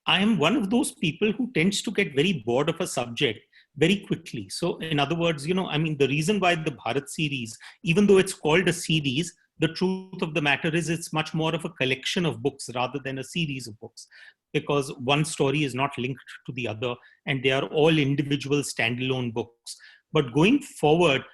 I am one of those people who tends to get very bored of a subject very quickly. So, in other words, the reason why the Bharat series, even though it's called a series, the truth of the matter is it's much more of a collection of books rather than a series of books, because one story is not linked to the other, and they are all individual standalone books. But going forward,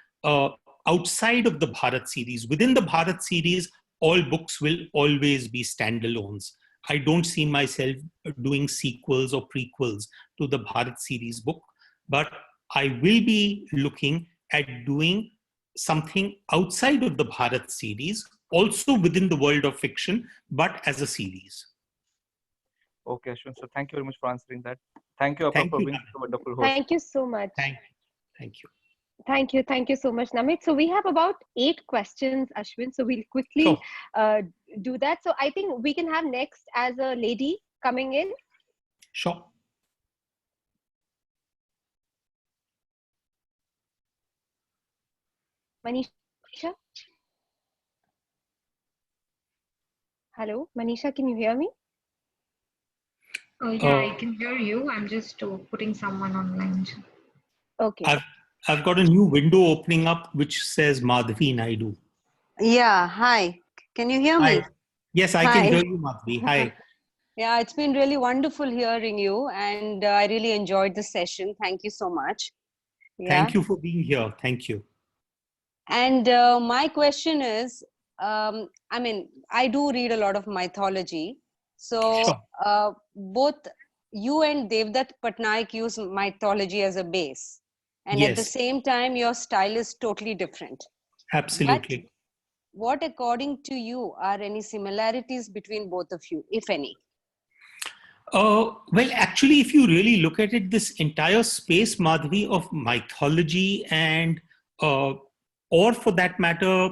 outside of the Bharat series, within the Bharat series, all books will always be standalones. I don't see myself doing sequels or prequels to the Bharat series book, but I will be looking at doing something outside of the Bharat series, also within the world of fiction, but as a series. Okay, Ashwin. So thank you very much for answering that. Thank you, Appa, Thank for you. being such a wonderful host. Thank you so much. Thank you. Thank you so much, Namit. So we have about 8 questions, Ashwin. So we'll quickly Sure. do that. So I think we can have next as a lady coming in. Sure. Manisha? Hello, Manisha, can you hear me? Yeah, I can hear you. I'm just putting someone online. Okay. I've got a new window opening up which says Madhavi Naidu. Yeah, hi. Can you hear Hi. me? Yes, I can Hi. hear you, Madhavi. Hi. Yeah, it's been really wonderful hearing you, and I really enjoyed the session. Thank you so much. Yeah. Thank you for being here. Thank you. And my question is, I mean, I do read a lot of mythology. So Sure. both you and Devdutt Patnaik use mythology as a base. And at the Yes, same time, your style is totally different. But absolutely. what, according to you, are any similarities between both of you, if any? Well, actually, if you really look at it, this entire space, Madhvi, of mythology and, or for that matter,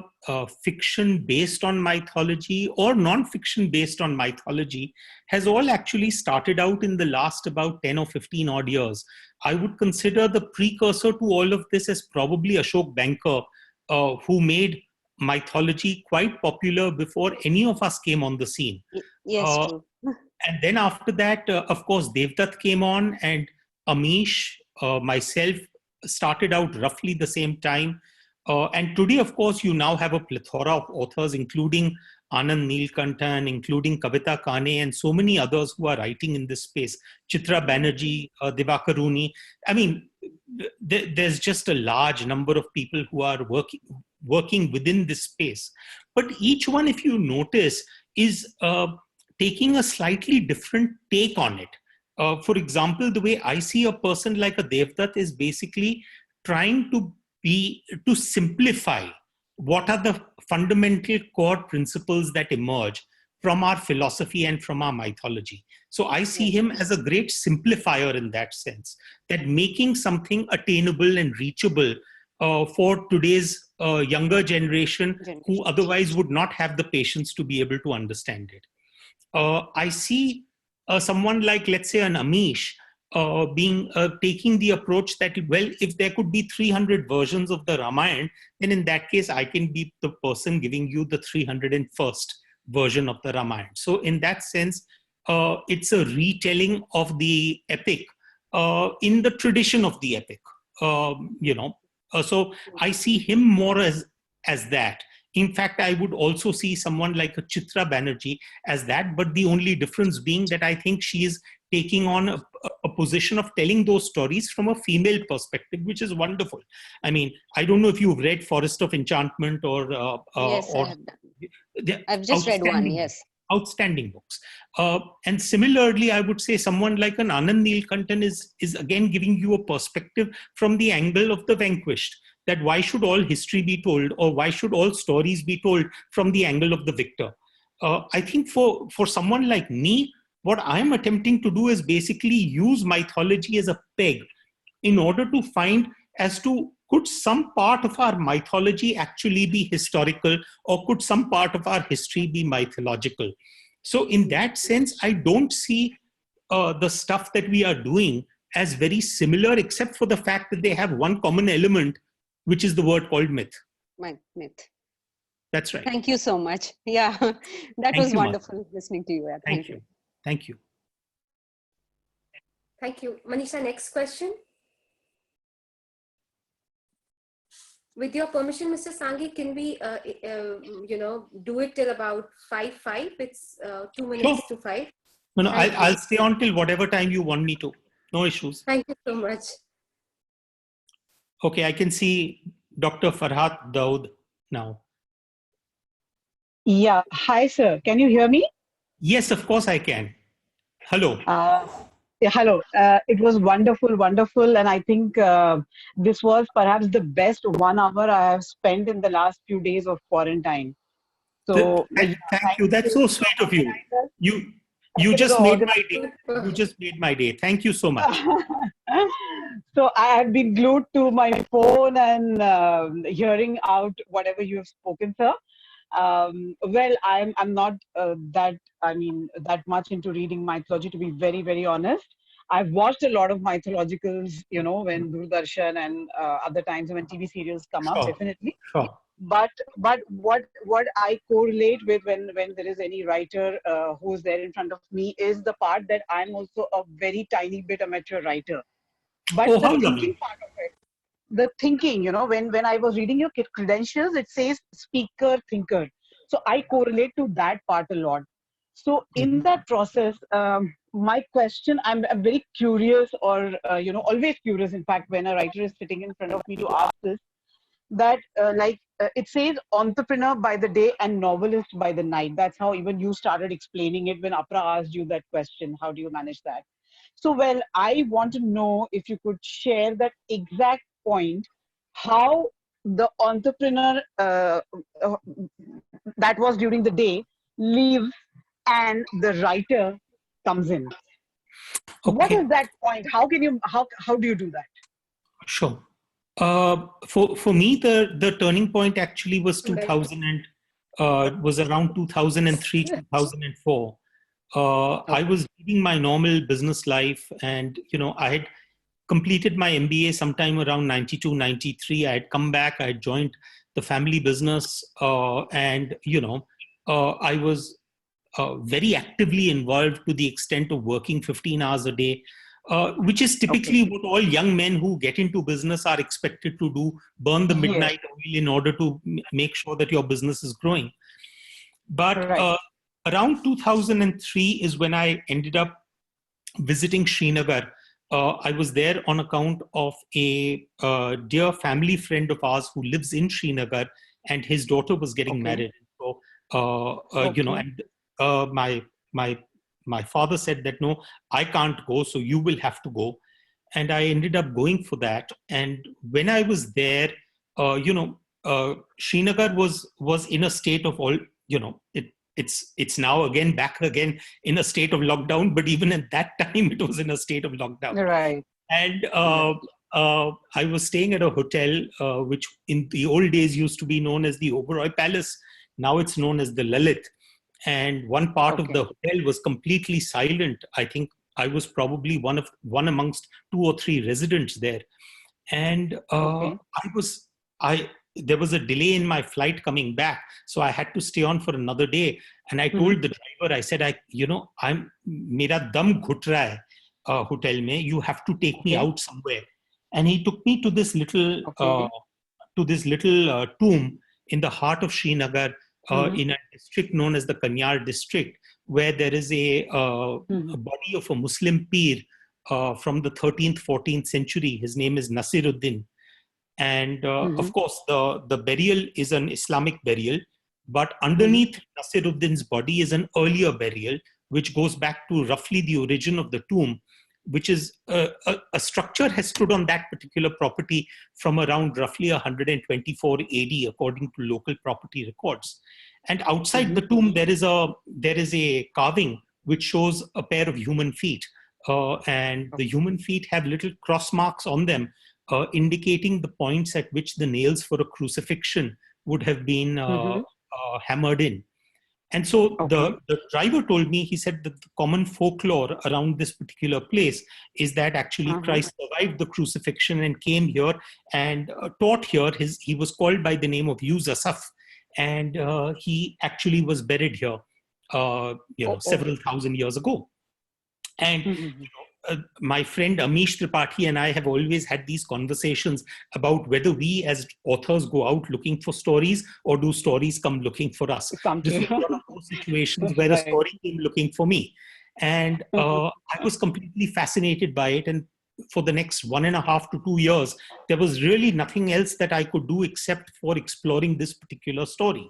fiction based on mythology or non-fiction based on mythology, has all actually started out in the last about 10 or 15 odd years. I would consider the precursor to all of this as probably Ashok Banker, who made mythology quite popular before any of us came on the scene. Yes, Uh, true. and then after that, of course, Devdutt came on, and Amish, myself, started out roughly the same time. And today, of course, you now have a plethora of authors, including Anand Neelkantan, including Kavita Kane, and so many others who are writing in this space. Chitra Banerjee, Divakaruni. I mean, there's just a large number of people who are working within this space. But each one, if you notice, is taking a slightly different take on it. For example, the way I see a person like a Devdutt is basically trying to simplify what are the fundamental core principles that emerge from our philosophy and from our mythology. So I see him as a great simplifier in that sense, that making something attainable and reachable for today's younger generation who otherwise would not have the patience to be able to understand it. I see someone like, let's say, an Amish being taking the approach that, well, if there could be 300 versions of the Ramayana, then in that case, I can be the person giving you the 301st version of the Ramayana. So in that sense, it's a retelling of the epic in the tradition of the epic. So I see him more as that. In fact, I would also see someone like a Chitra Banerjee as that, but the only difference being that I think she is taking on a position of telling those stories from a female perspective, which is wonderful. I mean, I don't know if you've read Forest of Enchantment or Yes, I have done. I've just read one, yes. Outstanding books. And similarly, I would say someone like an Anand Neelkantan is again giving you a perspective from the angle of the vanquished, that why should all history be told, or why should all stories be told from the angle of the victor? I think for someone like me, what I'm attempting to do is basically use mythology as a peg in order to find as to, could some part of our mythology actually be historical, or could some part of our history be mythological? So in that sense, I don't see the stuff that we are doing as very similar, except for the fact that they have one common element, which is the word called myth. Myth. That's right. Thank you so much. Yeah, that was wonderful listening to you. Yeah, thank you. Thank you. Thank you. Manisha, next question. With your permission, Mr. Sanghi, can we, do it till about 5:05? It's 2 minutes to 5. No, I'll stay on till whatever time you want me to. No issues. Thank you so much. Okay, I can see Dr. Farhat Daud now. Yeah. Hi, sir. Can you hear me? Yes, of course I can. Hello. Yeah, hello. It was wonderful, wonderful. And I think this was perhaps the best 1 hour I have spent in the last few days of quarantine. So thank you. That's so sweet of you. You just made my day. You just made my day. Thank you so much. So I have been glued to my phone and hearing out whatever you have spoken, sir. Well, I'm not that much into reading mythology, to be very, very honest. I've watched a lot of mythologicals, when Doordarshan and other times when TV serials come up, Sure. definitely. Sure. But what I correlate with when there is any writer who's there in front of me is the part that I'm also a very tiny bit amateur writer. But Oh, the how thinking lovely. part of it, the thinking, when I was reading your credentials, it says speaker, thinker. So I correlate to that part a lot. So in Mhm. that process, my question, I'm very curious, or always curious. In fact, when a writer is sitting in front of me to ask this, that it says entrepreneur by the day and novelist by the night. That's how even you started explaining it when Apra asked you that question. How do you manage that? So, well, I want to know if you could share that exact point, how the entrepreneur uh, that was during the day leaves and the writer comes in. What Okay. is that point? How do you do that? Sure. For me, the turning point actually was Right. 2000 and was around 2003, 2004. I Okay. was living my normal business life, and I had completed my MBA sometime around 92, 93. I had come back. I had joined the family business, and I was very actively involved to the extent of working 15 hours a day, which is Okay. typically what all young men who get into business are expected to do: burn the Yes. midnight oil in order to make sure that your business is growing. But Right. around 2003 is when I ended up visiting Srinagar. I was there on account of a dear family friend of ours who lives in Srinagar, and his daughter was getting Okay. married. So, Okay. and my my my father said that no, I can't go, so you will have to go, and I ended up going for that. And when I was there, Srinagar was in a state of all, it's now again back again in a state of lockdown, but even at that time it was in a state of lockdown. Right. And Right. I was staying at a hotel which in the old days used to be known as the Oberoi Palace. Now it's known as the Lalit. And one part of Okay. the hotel was completely silent. I think I was probably one amongst two or three residents there. And Okay. I there was a delay in my flight coming back, so I had to stay on for another day. And I Mm-hmm. told the driver, I said, I'm mera dam ghut raha hai hotel mein. You have to take me Okay. out somewhere. And he took me to this little Okay. tomb in the heart of Srinagar, Mm-hmm. in a district known as the Kanyar district, where there is Mm-hmm. a body of a Muslim Pir from the 13th, 14th century. His name is Nasiruddin. And Mm-hmm. of course, the burial is an Islamic burial, but Mm-hmm. underneath Nasiruddin's body is an earlier burial, which goes back to roughly the origin of the tomb, which is a structure has stood on that particular property from around roughly 124 AD, according to local property records. And outside Mm-hmm. the tomb, there is a carving which shows a pair of human feet, and the human feet have little cross marks on them, indicating the points at which the nails for a crucifixion would have been Mm-hmm. hammered in. And so Okay. the driver told me, he said that the common folklore around this particular place is that actually Uh-huh. Christ survived the crucifixion and came here and taught here. He was called by the name of Yusasaf, and he actually was buried here, Oh, oh. several thousand years ago. And Mm-hmm. my friend Amish Tripathi and I have always had these conversations about whether we as authors go out looking for stories or do stories come looking for us. Come This to was one of those situations where a right. story came looking for me. And I was completely fascinated by it. And for the next 1.5 to 2 years, there was really nothing else that I could do except for exploring this particular story.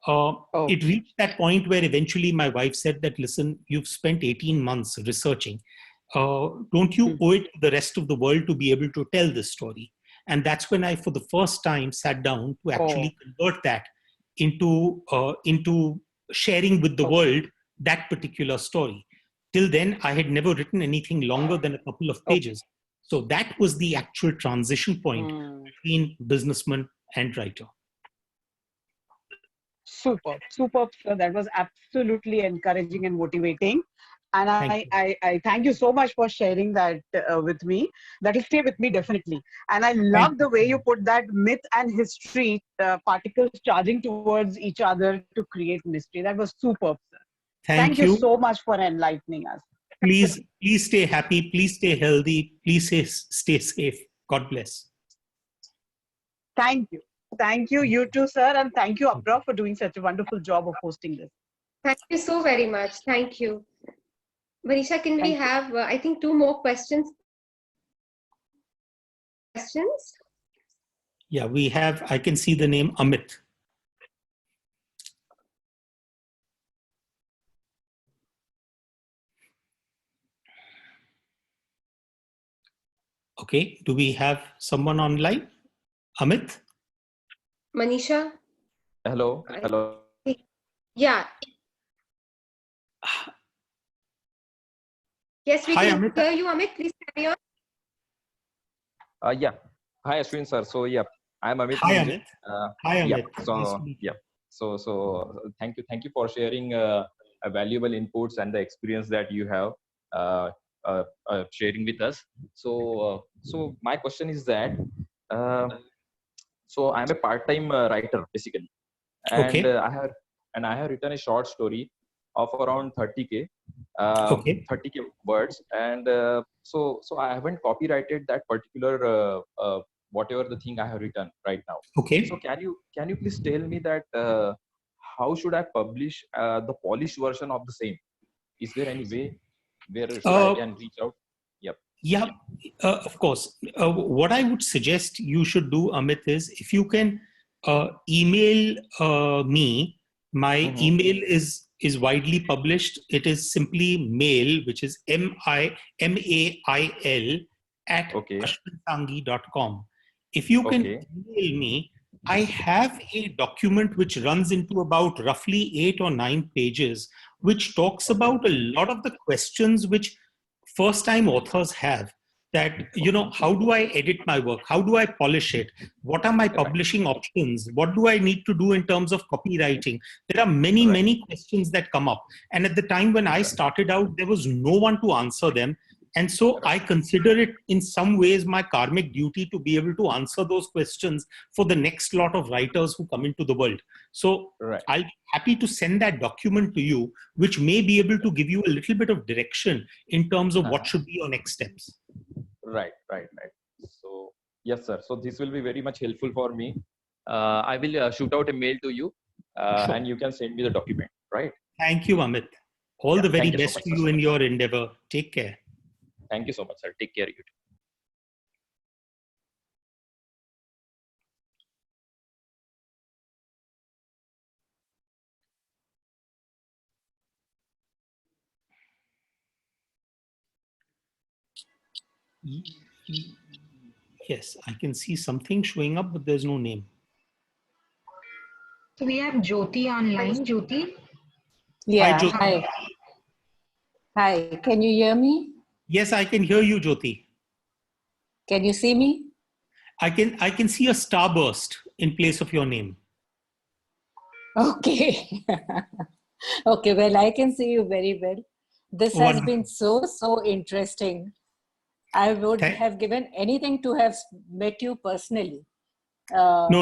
Oh. It reached that point where eventually my wife said that, listen, you've spent 18 months researching. Don't you owe it to the rest of the world to be able to tell this story? And that's when I, for the first time, sat down to Oh. actually convert that into sharing with the Okay. world that particular story. Till then, I had never written anything longer than a couple of Okay. pages. So that was the actual transition point Mm. between businessman and writer. Superb, superb, sir. That was absolutely encouraging and motivating. And Thank you. I thank you so much for sharing that with me. That will stay with me definitely. And I Thank love you the way so you much. put that myth and history particles charging towards each other to create mystery. That was superb, sir. Thank Thank you you. so much for enlightening us. Please stay happy. Please stay healthy. Please stay safe. God bless. Thank you. Thank you, you too, sir. And thank you, Apra, for doing such a wonderful job of hosting this. Thank you so very much. Thank you. Manisha, can we Thank you. have, I think, 2 more questions? Questions? Yeah, we have, I can see the name Amit. Okay, do we have someone online? Amit? Manisha? Hello. Hello. Yeah. Yes, we Hi, can Amit. hear you, Amit. Please carry on. Yeah. Hi, Ashwin sir. So yeah, I'm Amit Hi, Munje. Amit. Hi, Yeah. Amit. Nice to So meet you. yeah. Thank you for sharing a valuable inputs and the experience that you have sharing with us. So my question is that uh, so I'm a part-time writer basically, and Okay, I have written a short story of around 30K, okay, 30K words, and so I haven't copyrighted that particular whatever the thing I have written right now. So okay. can you please tell me that how should I publish the polished version of the same? Is there any way where should I Uh, can reach out? Yep. yeah, of course. What I would suggest you should do, Amit, is if you can email me. My Mm-hmm. email is widely published. It is simply mail, which is mail at Okay. ashwinsanghi.com. If you can Okay. email me, I have a document which runs into about roughly 8 or 9 pages, which talks Okay. about a lot of the questions which first time authors have, that Okay. how do I edit my work, how do I polish it, what are my Right. publishing options, what do I need to do in terms of copywriting. There are Right. many questions that come up, and at the time when I Right. started out, there was no one to answer them. And so I Right. consider it in some ways my karmic duty to be able to answer those questions for the next lot of writers who come into the world. So Right. I'll be happy to send that document to you, which may be able to give you a little bit of direction in terms of what Uh-huh. should be your next steps. Right, right, right. So, yes, sir. So, this will be very much helpful for me. I will shoot out a mail to you and Sure. you can send me the document, right? Thank you, Amit. All Yeah, the very thank you so best much, to sir. you in your endeavor. Take care. Thank you so much, sir. Take care, you too. Yes, I can see something showing up, but there's no name. So we have Jyoti online. Jyoti, Hi, Yeah, Jyoti. hi. Hi, can you hear me? Yes, I can hear you, Jyoti. Can you see me? I can see a starburst in place of your name. Okay. Okay, well, I can see you very well. This has Wonderful. been so interesting. I would Thank- have given anything to have met you personally. no.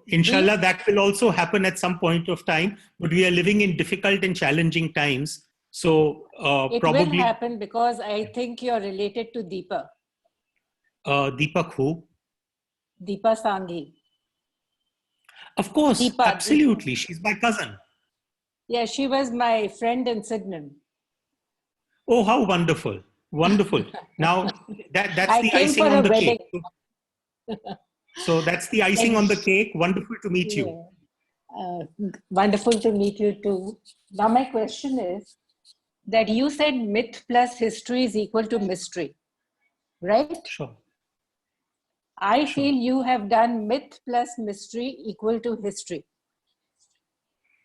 We, Inshallah, that will also happen at some point of time. But we are living in difficult and challenging times. So it will probably happen because I think you're related to Deepa, Deepak who? Deepa Sanghi. Of course, Deepa. absolutely. She's my cousin. Yeah, she was my friend in Sydenham. Oh, how wonderful. Wonderful. Now, that's I the came for icing a on the wedding. cake. So that's the icing And on the cake. Wonderful to meet you. yeah. Wonderful to meet you too. Now, my question is that you said myth plus history is equal to mystery, right? Sure. I Sure. feel you have done myth plus mystery equal to history.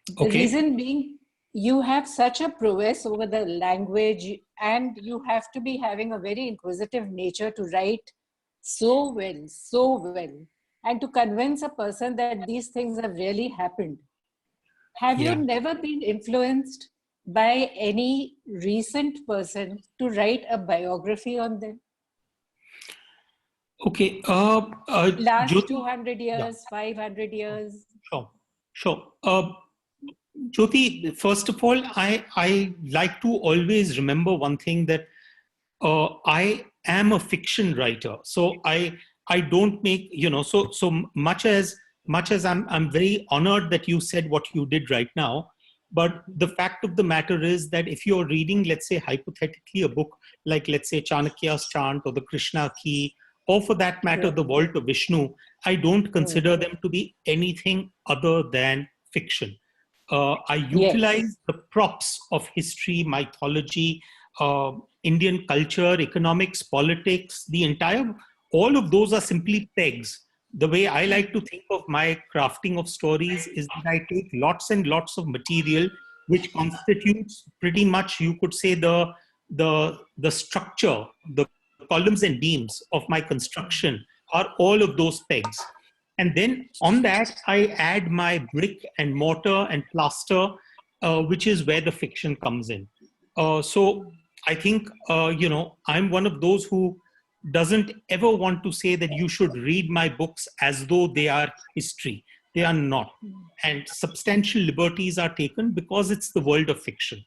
The Okay. reason being, you have such a prowess over the language, and you have to be having a very inquisitive nature to write so well, and to convince a person that these things have really happened. Have you Yeah. never been influenced by any recent person to write a biography on them? Okay. Last Jyoti, 200 yeah, years, 500 years. sure, sure. Jyoti, first of all, I like to always remember one thing, that I am a fiction writer. So I don't make, so much as I'm very honored that you said what you did right now. But the fact of the matter is that if you're reading, let's say, hypothetically, a book like, let's say, Chanakya's Chant or the Krishna Key, or for that matter, the Vault of Vishnu, I don't consider them to be anything other than fiction. I Yes. utilize the props of history, mythology, uh, Indian culture, economics, politics, all of those are simply pegs. The way I like to think of my crafting of stories is that I take lots and lots of material, which constitutes pretty much, you could say, the structure, the columns and beams of my construction are all of those pegs. And then on that, I add my brick and mortar and plaster, which is where the fiction comes in. So I think, I'm one of those who doesn't ever want to say that you should read my books as though they are history. They are not. And substantial liberties are taken because it's the world of fiction.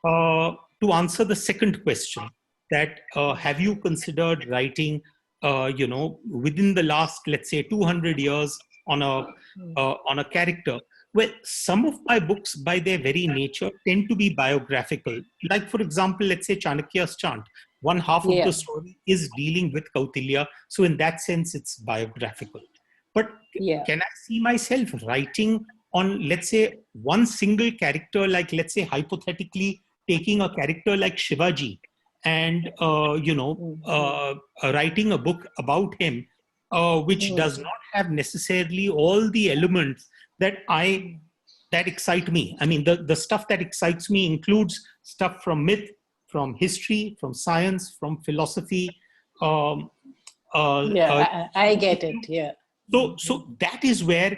To answer the second question, that have you considered writing, within the last, let's say, 200 years on a character? Well, some of my books, by their very nature, tend to be biographical. Like, for example, let's say Chanakya's Chant. One half of the story is dealing with Kautilya. So in that sense, it's biographical. But can I see myself writing on, let's say, one single character, like, let's say, hypothetically, taking a character like Shivaji and, writing a book about him, which does not have necessarily all the elements that excite me. I mean, the stuff that excites me includes stuff from myth, from history, from science, from philosophy. I get it. Yeah. So that is where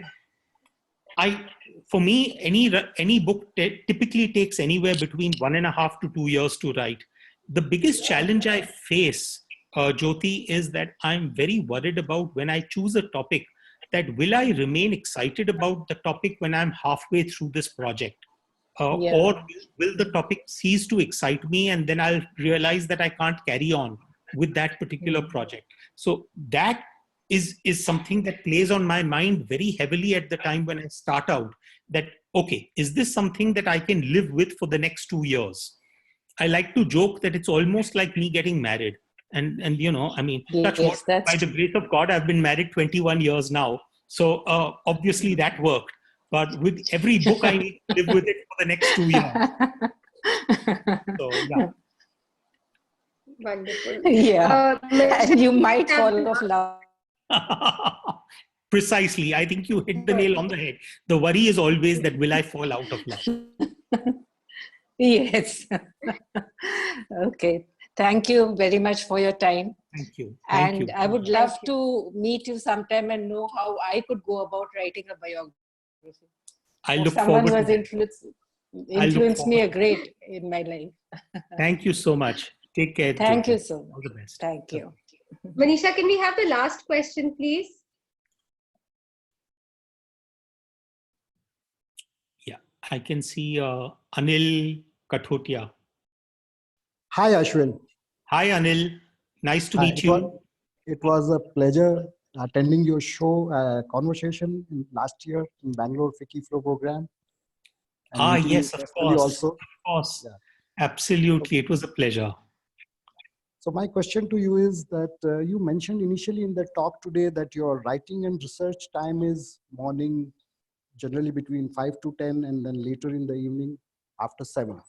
for me, any book typically takes anywhere between 1.5 to 2 years to write. The biggest challenge I face, Jyoti, is that I'm very worried about, when I choose a topic, that will I remain excited about the topic when I'm halfway through this project? Or will the topic cease to excite me, and then I'll realize that I can't carry on with that particular project? So that is something that plays on my mind very heavily at the time when I start out, that, okay, is this something that I can live with for the next 2 years? I like to joke that it's almost like me getting married. And I mean, touch wood, by the grace of God, I've been married 21 years now. So obviously that worked. But with every book, I need to live with it for the next 2 years. So, yeah. Wonderful. Yeah. And you might fall off love. Precisely. I think you hit the nail on the head. The worry is always that, will I fall out of love? Yes. Okay. Thank you very much for your time. Thank you. And I would love to meet you sometime and know how I could go about writing a biography. I look someone forward who has influenced me a great in my life. Thank you so much. Take care. Thank you so much. All the best. Thank you. Manisha, can we have the last question, please? Yeah, I can see Anil Kathotia. Hi, Ashwin. Hi, Anil. Nice to meet you. It was a pleasure attending your show, conversation last year in Bangalore Fiki Flow program. Yes, of course. Also. Of course. Yeah. Absolutely. It was a pleasure. So my question to you is that you mentioned initially in the talk today that your writing and research time is morning, generally between 5 to 10, and then later in the evening after 7.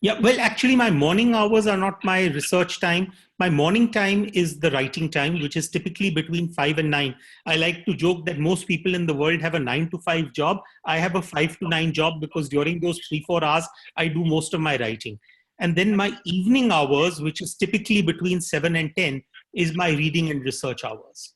Yeah, well, actually, my morning hours are not my research time. My morning time is the writing time, which is typically between 5 and 9. I like to joke that most people in the world have a 9 to 5 job. I have a 5 to 9 job because during those 3-4 hours, I do most of my writing. And then my evening hours, which is typically between 7 and 10, is my reading and research hours.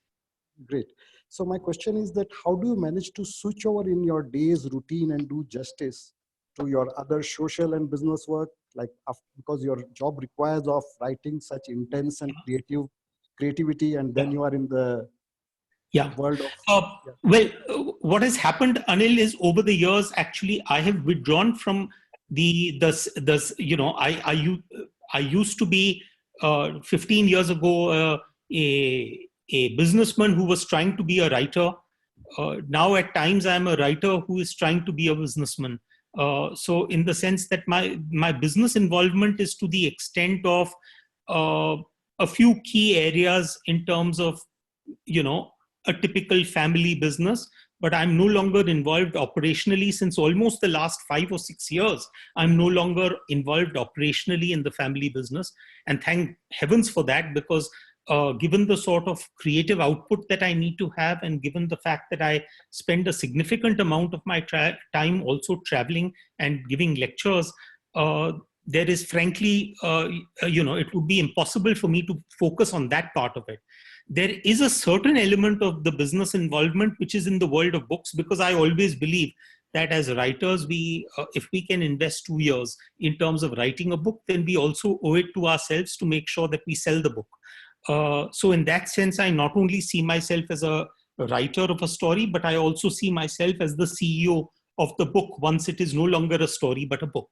Great. So my question is that how do you manage to switch over in your day's routine and do justice to your other social and business work, like because your job requires of writing such intense and creativity, and then you are in the world of what has happened, Anil, is over the years, actually, I have withdrawn from the you know, I used to be 15 years ago a businessman who was trying to be a writer. Now at times I'm a writer who is trying to be a businessman. So in the sense that my business involvement is to the extent of a few key areas in terms of, you know, a typical family business, but I'm no longer involved operationally since almost the last 5 or 6 years. I'm no longer involved operationally in the family business. And thank heavens for that, because given the sort of creative output that I need to have, and given the fact that I spend a significant amount of my time also traveling and giving lectures, there is frankly, you know, it would be impossible for me to focus on that part of it. There is a certain element of the business involvement which is in the world of books, because I always believe that as writers, we, if we can invest 2 years in terms of writing a book, then we also owe it to ourselves to make sure that we sell the book. So in that sense, I not only see myself as a writer of a story, but I also see myself as the CEO of the book once it is no longer a story, but a book.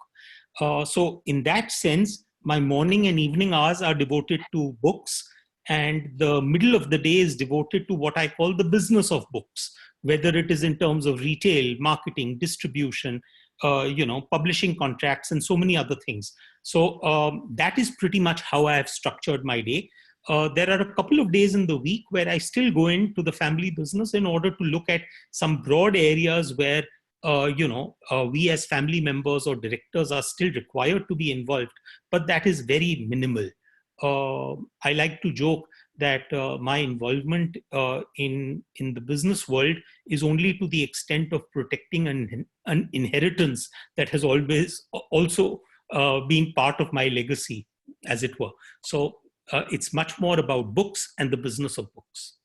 So in that sense, my morning and evening hours are devoted to books, and the middle of the day is devoted to what I call the business of books, whether it is in terms of retail, marketing, distribution, you know, publishing contracts, and so many other things. So that is pretty much how I have structured my day. There are a couple of days in the week where I still go into the family business in order to look at some broad areas where, you know, we as family members or directors are still required to be involved, but that is very minimal. I like to joke that my involvement in the business world is only to the extent of protecting an inheritance that has always also been part of my legacy, as it were. So it's much more about books and the business of books.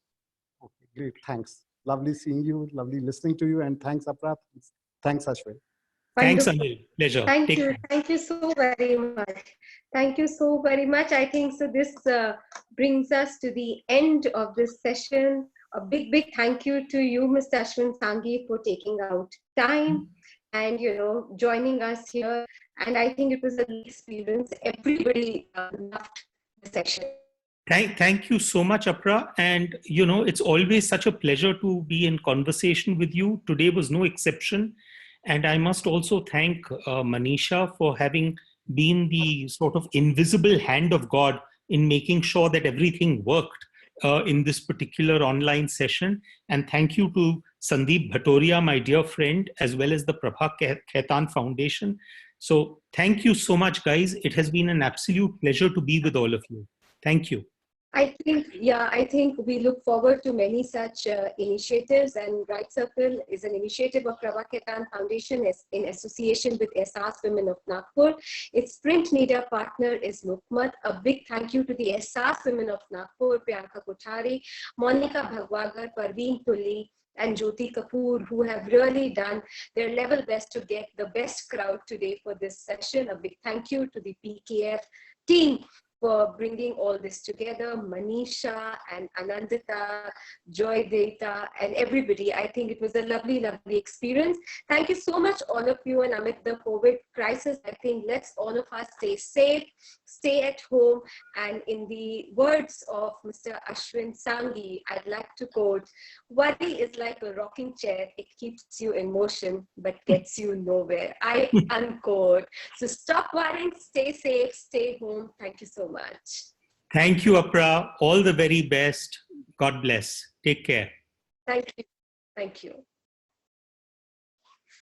Okay, great. Thanks. Lovely seeing you. Lovely listening to you. And thanks, Apra. Thanks, Ashwin. Thanks, Anil. Pleasure. Thank Take you. care. Thank you so very much. Thank you so very much. I think so. This brings us to the end of this session. A big thank you to you, Mr. Ashwin Sanghi, for taking out time and, you know, joining us here. And I think it was a good experience. Everybody loved the session. Thank you so much, Apra. And, you know, it's always such a pleasure to be in conversation with you. Today was no exception. And I must also thank Manisha for having been the sort of invisible hand of God in making sure that everything worked in this particular online session. And thank you to Sandeep Bhatoria, my dear friend, as well as the Prabha Khaitan Foundation. So thank you so much, guys. It has been an absolute pleasure to be with all of you. Thank you. I think we look forward to many such initiatives, and Right Circle is an initiative of Prabha Khaitan Foundation in association with Ehsaas Women of Nagpur. Its print media partner is Lokmat. A big thank you to the Ehsaas Women of Nagpur, Priyanka Kothari, Monica Bhagwagar, Parveen Tulli, and Jyoti Kapoor, who have really done their level best to get the best crowd today for this session. A big thank you to the PKF team for bringing all this together, Manisha and Anandita, Joy Data, and everybody. I think it was a lovely experience. Thank you so much, all of you. And amid the COVID crisis, I think let's all of us stay safe, stay at home. And in the words of Mr. Ashwin Sanghi, I'd like to quote, "Worry is like a rocking chair. It keeps you in motion, but gets you nowhere." I unquote. So stop worrying, stay safe, stay home. Thank you so much. Thank you, Apra. All the very best. God bless. Take care. Thank you. Thank you.